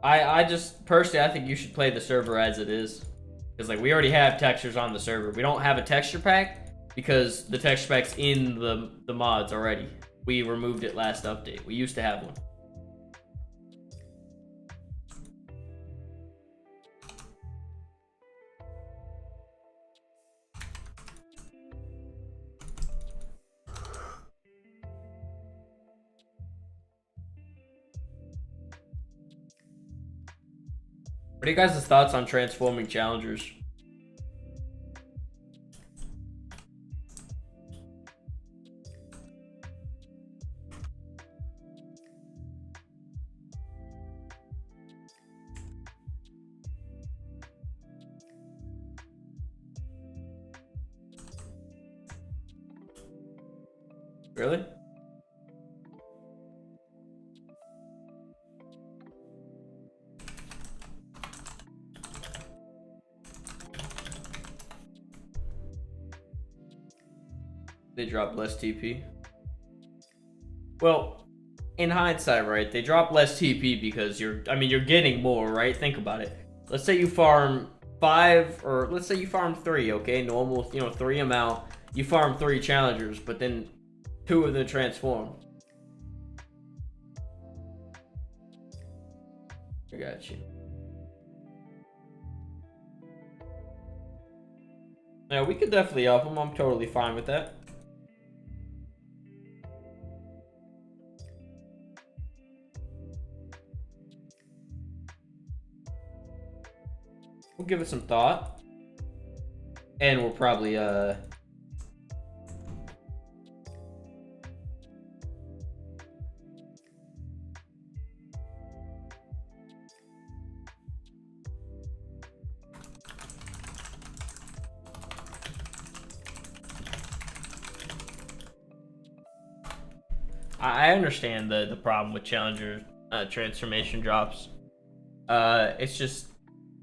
I just, personally, I think you should play the server as it is. Because, like, we already have textures on the server. We don't have a texture pack because the texture pack's in the mods already. We removed it last update. We used to have one. What are you guys' thoughts on transforming challengers? Really? They drop less TP. Well, in hindsight, right? They drop less TP because you're getting more, right? Think about it. Let's say you farm 5, or let's say you farm 3, okay? Normal, 3 amount. You farm 3 challengers, but then 2 of them transform. I got you. Yeah, we could definitely up them. I'm totally fine with that. We'll give it some thought. And we'll probably, I understand the problem with Challenger transformation drops. It's just,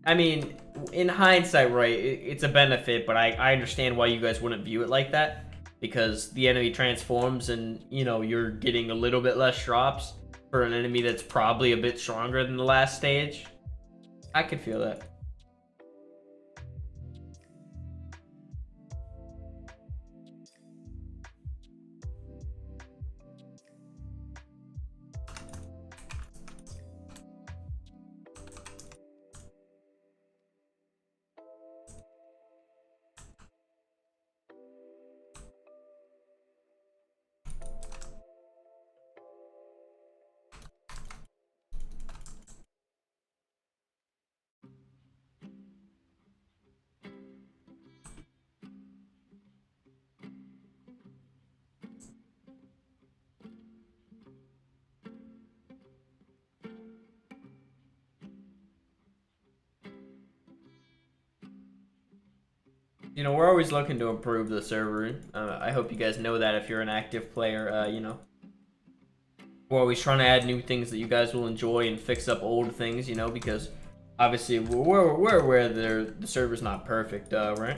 I mean, in hindsight, right, it's a benefit, but I understand why you guys wouldn't view it like that. Because the enemy transforms and, you're getting a little bit less drops for an enemy that's probably a bit stronger than the last stage. I could feel that. We're always looking to improve the server. I hope you guys know that if you're an active player, we're always trying to add new things that you guys will enjoy and fix up old things, because Obviously, we're aware the server's not perfect, right?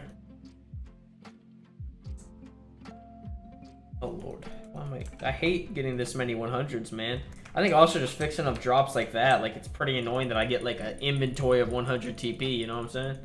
Oh lord, why am I hate getting this many 100s, man. I think also just fixing up drops like that, like it's pretty annoying that I get like an inventory of 100 TP, you know what I'm saying?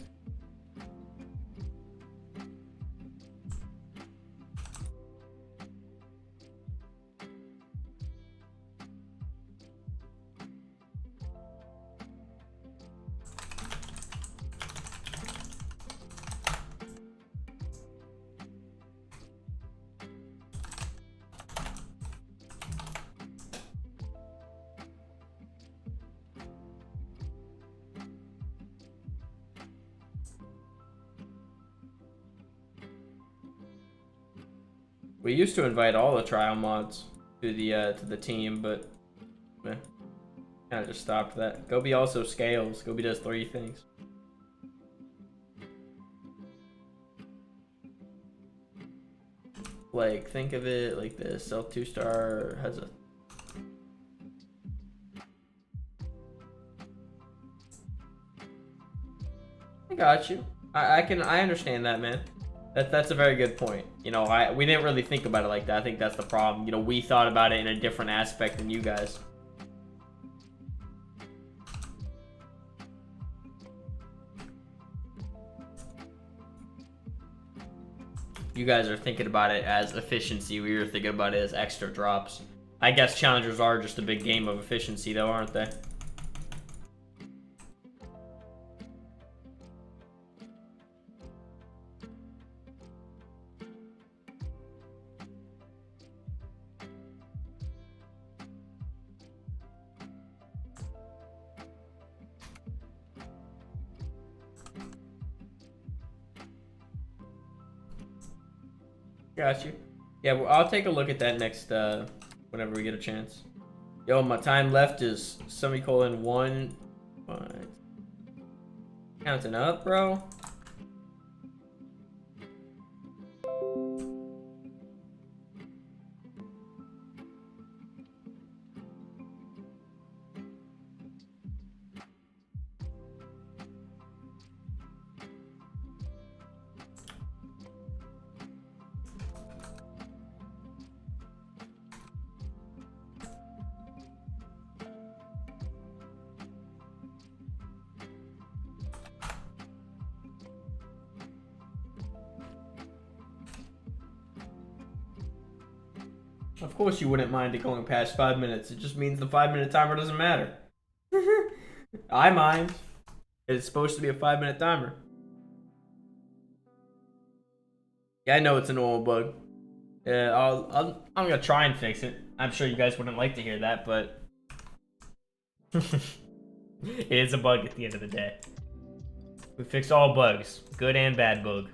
We used to invite all the trial mods to the team, but man, kind of just stopped that. Gobi also scales. Gobi does 3 things. Like, think of it like this. Self 2-star has a... I got you. I understand that, man. That's a very good point. You know, we didn't really think about it like that. I think that's the problem. You know, we thought about it in a different aspect than you guys. You guys are thinking about it as efficiency. We were thinking about it as extra drops. I guess challengers are just a big game of efficiency, though, aren't they? Got you. Yeah, well, I'll take a look at that next, whenever we get a chance. Yo, my time left is semicolon 1. Counting up, bro. Of course you wouldn't mind it going past 5 minutes. It just means the 5-minute timer doesn't matter. I mind. It's supposed to be a 5-minute timer. Yeah, I know it's a normal bug. Yeah, I'm gonna try and fix it. I'm sure you guys wouldn't like to hear that, but it is a bug at the end of the day. We fix all bugs, good and bad bug.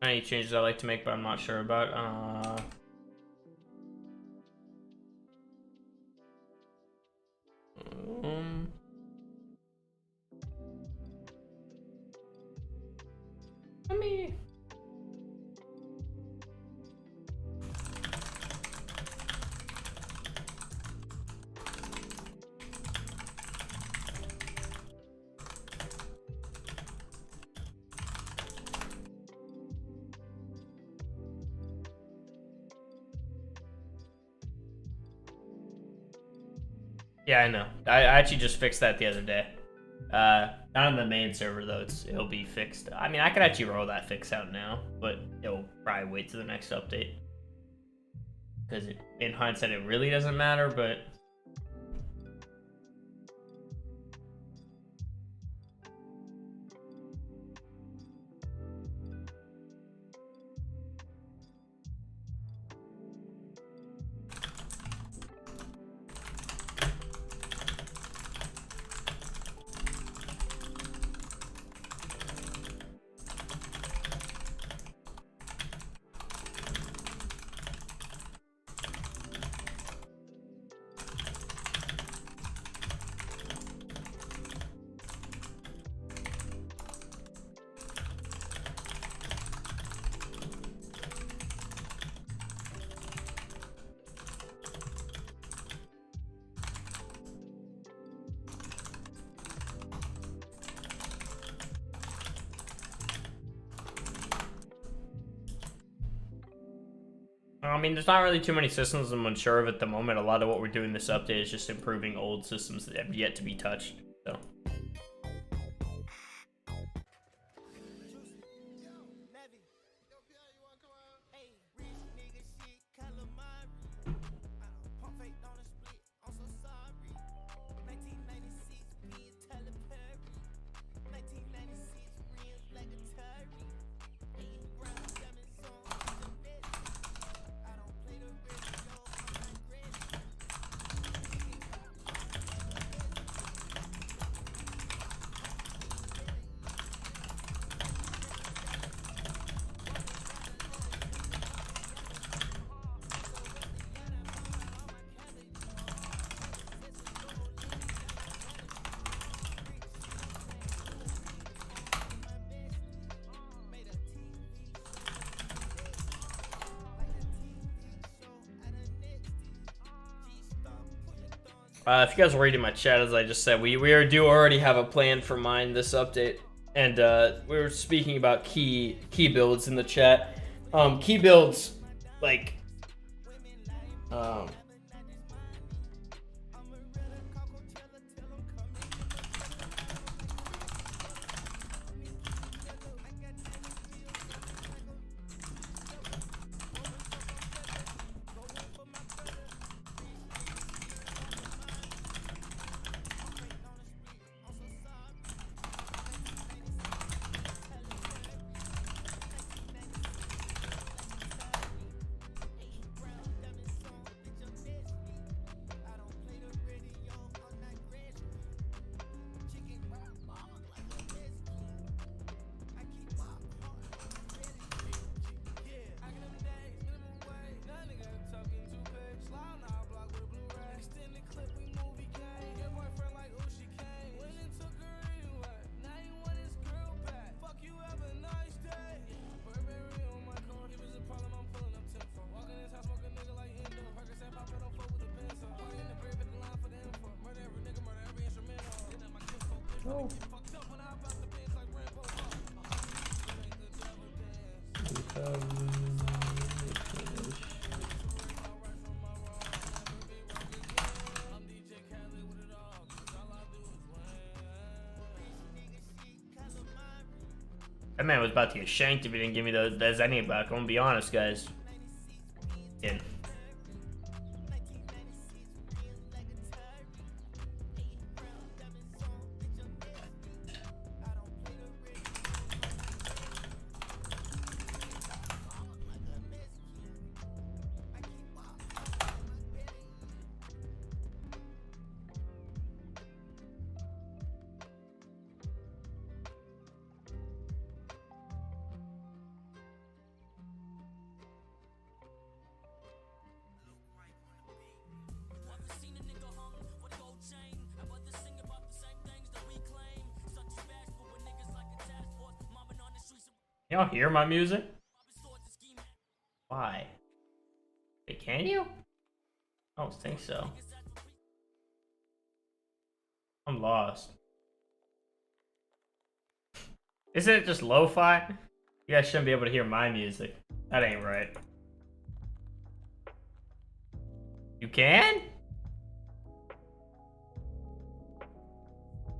Any changes I like to make, but I'm not sure about. Um, Let me. Yeah, I know. I actually just fixed that the other day. Not on the main server though. It'll be fixed. I mean, I could actually roll that fix out now, but it'll probably wait to the next update. Because in hindsight, it really doesn't matter, but. I mean, there's not really too many systems I'm unsure of at the moment. A lot of what we're doing this update is just improving old systems that have yet to be touched. So. If you guys were reading my chat, as I just said, we do already have a plan for mine this update, and we were speaking about key builds in the chat. Key builds like that man was about to get shanked if he didn't give me that Zenny back. I'm gonna be honest, guys. In. Y'all hear my music? Why? Wait, can you? I don't think so. I'm lost. Isn't it just lo-fi? You guys shouldn't be able to hear my music. That ain't right. You can?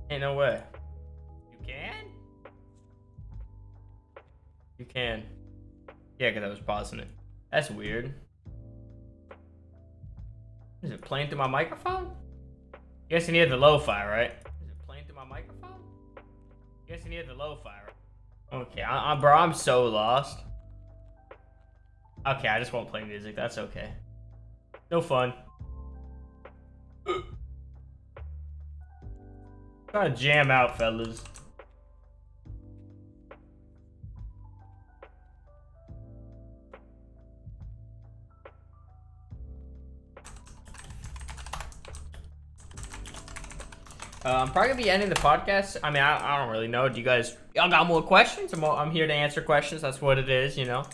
Ain't no way. You can. Yeah, because I was pausing it. That's weird. Is it playing through my microphone? You guys can hear the lo-fi, right? Is it playing through my microphone? You guys can hear the lo-fi, right? Okay, bro, I'm so lost. Okay, I just won't play music. That's okay. No fun. Trying to jam out, fellas. I'm probably gonna be ending the podcast. I mean, I don't really know. Do you guys, y'all got more questions? I'm here to answer questions. That's what it is, you know.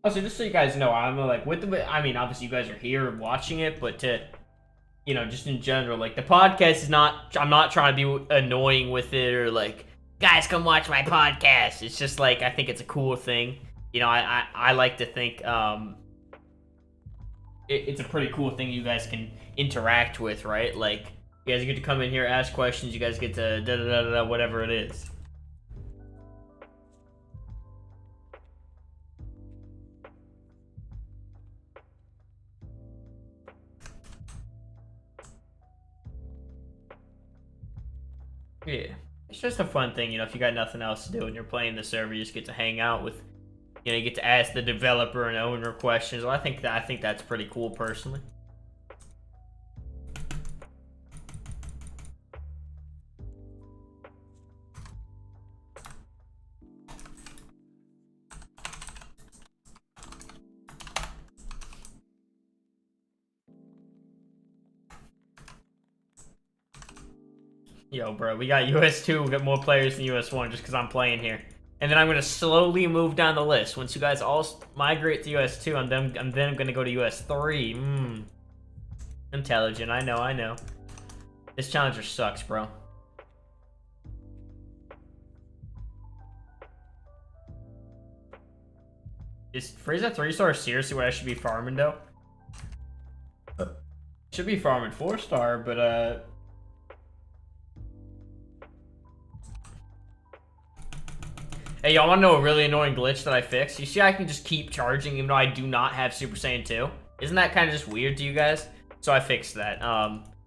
Also, just so you guys know, I'm like with the. I mean, obviously you guys are here watching it, but to, you know, just in general, like the podcast is not. I'm not trying to be annoying with it or like, guys, come watch my podcast. It's just like I think it's a cool thing. You know, I like to think it's a pretty cool thing you guys can interact with, right? Like you guys get to come in here, ask questions. You guys get to da da da da whatever it is. Yeah, it's just a fun thing, you know. If you got nothing else to do and you're playing the server, you just get to hang out with, you know, you get to ask the developer and owner questions. Well, I think that's pretty cool personally. Yo, bro, we got US2, we got more players than US1 just because I'm playing here. And then I'm going to slowly move down the list. Once you guys all migrate to US2, I'm then going to go to US3. Intelligent, I know. This challenger sucks, bro. Is Frieza 3-star seriously what I should be farming, though? Should be farming 4-star, but, Hey, y'all want to know a really annoying glitch that I fixed? You see I can just keep charging even though I do not have Super Saiyan 2? Isn't that kind of just weird to you guys? So I fixed that.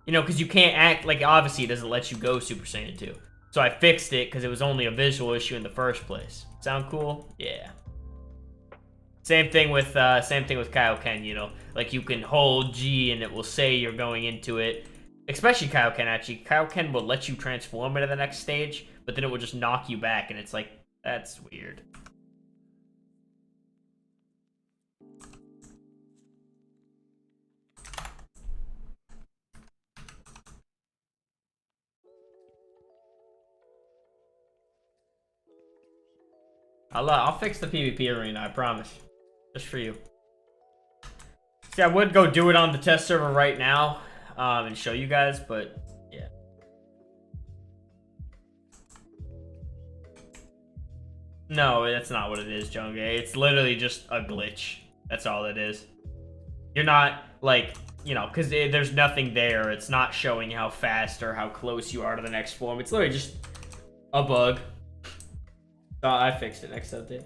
You know, because you can't act, like, obviously it doesn't let you go Super Saiyan 2. So I fixed it because it was only a visual issue in the first place. Sound cool? Yeah. Same thing with Kaioken, you know. Like, you can hold G and it will say you're going into it. Especially Kaioken, actually. Kaioken will let you transform into the next stage, but then it will just knock you back, and it's like, that's weird. I'll fix the PvP arena, I promise. Just for you. See, I would go do it on the test server right now, and show you guys, but yeah. No, that's not what it is, Junge. It's literally just a glitch. That's all it is. You're not, like, you know, because there's nothing there. It's not showing how fast or how close you are to the next form. It's literally just a bug. I fixed it next update.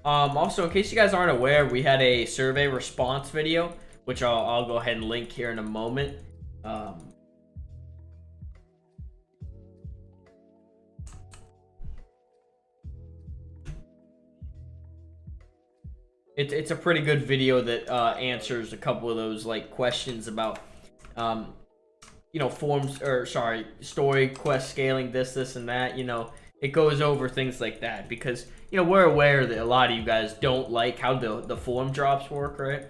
Also, in case you guys aren't aware, we had a survey response video, which I'll go ahead and link here in a moment. It's a pretty good video that answers a couple of those like questions about, you know, story quest scaling, this and that. You know, it goes over things like that because, you know, we're aware that a lot of you guys don't like how the form drops work, right?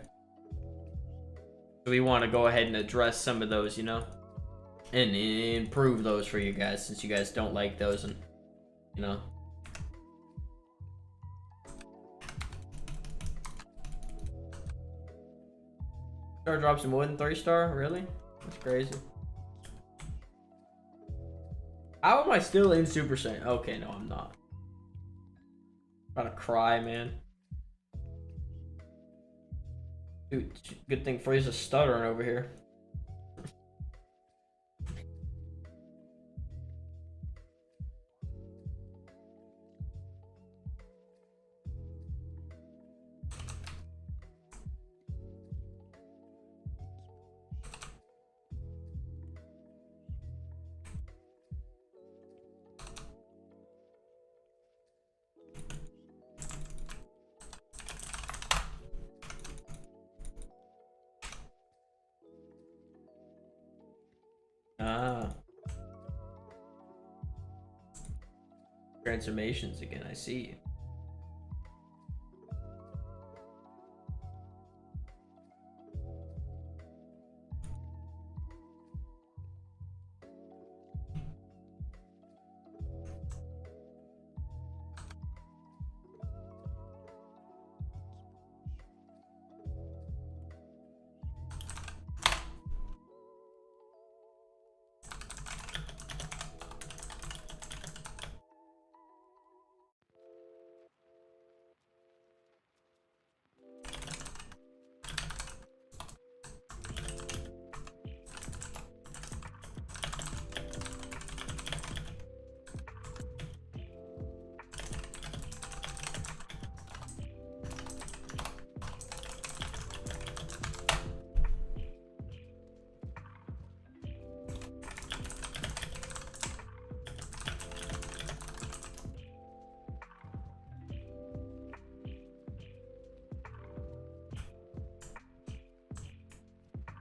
So we want to go ahead and address some of those, you know, and improve those for you guys since you guys don't like those, and you know. Star drops more than 3-star, really? That's crazy. How am I still in Super Saiyan? Okay, no, I'm not. I'm about to cry, man. Dude, good thing Frieza's stuttering over here. Ah. Transformations again, I see.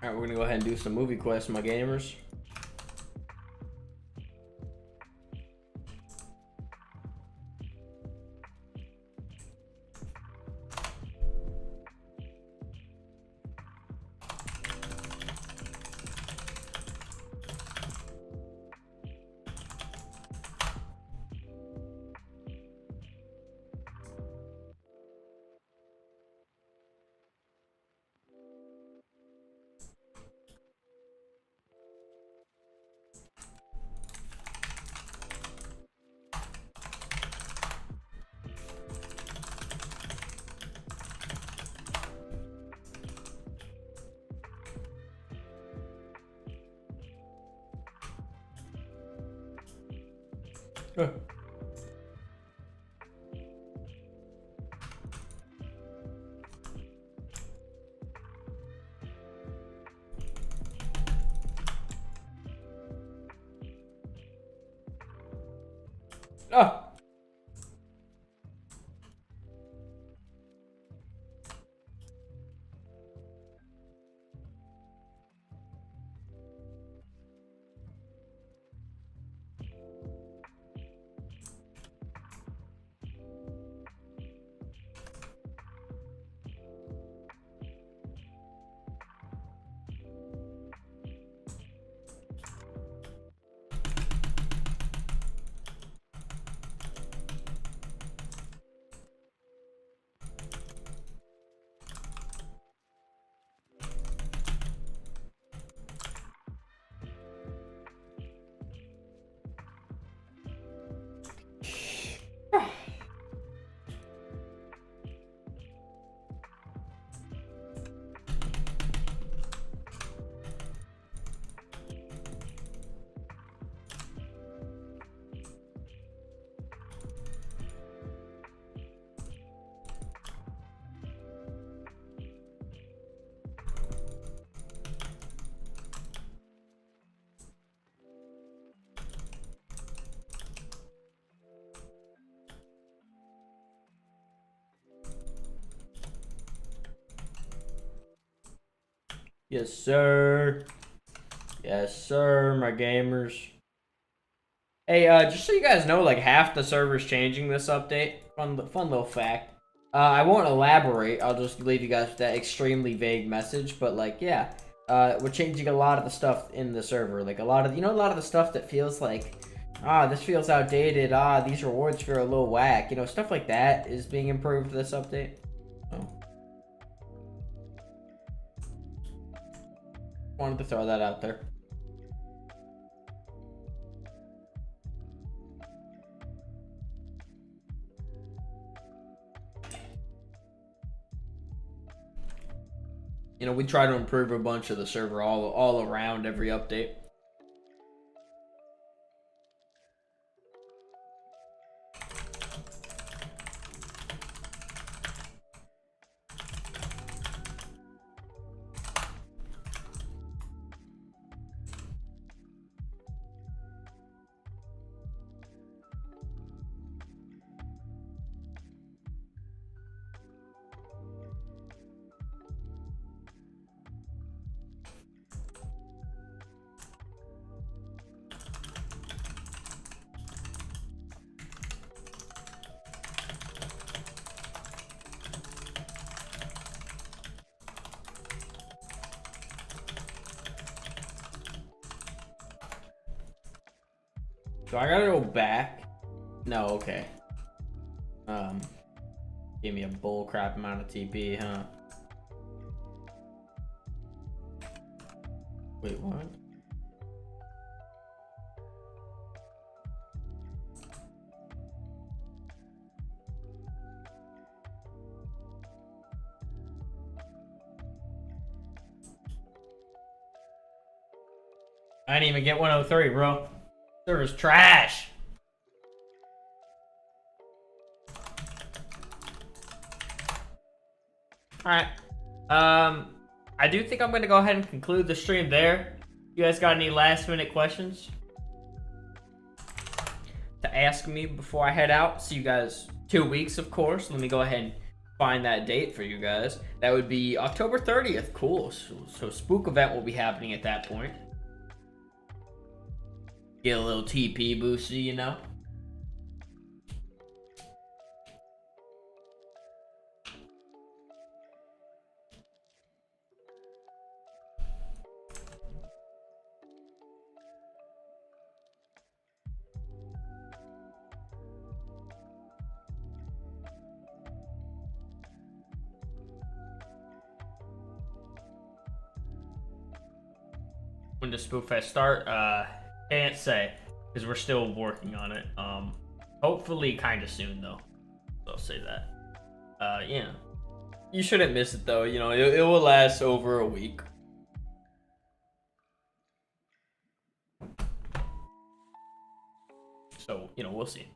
Alright, we're gonna go ahead and do some movie quests, my gamers. Huh. Ah. Yes, sir. Yes, sir, my gamers. Hey, just so you guys know, like half the server's changing this update. Fun little fact. I won't elaborate. I'll just leave you guys with that extremely vague message. But like, yeah, we're changing a lot of the stuff in the server. Like a lot of the stuff that feels like, this feels outdated. These rewards feel a little whack. You know, stuff like that is being improved this update. So. Wanted to throw that out there. You know, we try to improve a bunch of the server all around every update. So I gotta go back. No, okay. Give me a bull crap amount of TP, huh? Wait, what? I didn't even get 103, bro. Server's trash. Alright. I do think I'm gonna go ahead and conclude the stream there. You guys got any last minute questions to ask me before I head out? See you guys 2 weeks, of course. Let me go ahead and find that date for you guys. That would be October 30th. Cool. So Spook event will be happening at that point. Get a little TP boosty, you know? When does Spookfest start? Can't say, because we're still working on it. Hopefully kind of soon though. So I'll say that. Yeah. You shouldn't miss it though, you know, it will last over a week. So, you know, we'll see.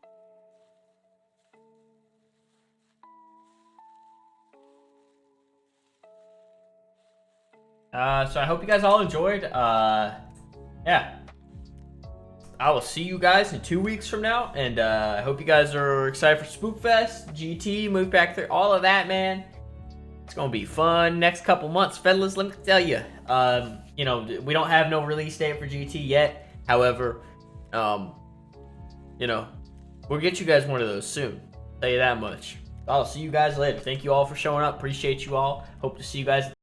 So I hope you guys all enjoyed. Yeah. I will see you guys in 2 weeks from now, and I hope you guys are excited for Spookfest, GT, move back there, all of that, man. It's gonna be fun next couple months, fellas. Let me tell you, you know, we don't have no release date for GT yet. However, you know, we'll get you guys one of those soon. I'll tell you that much. I'll see you guys later. Thank you all for showing up. Appreciate you all. Hope to see you guys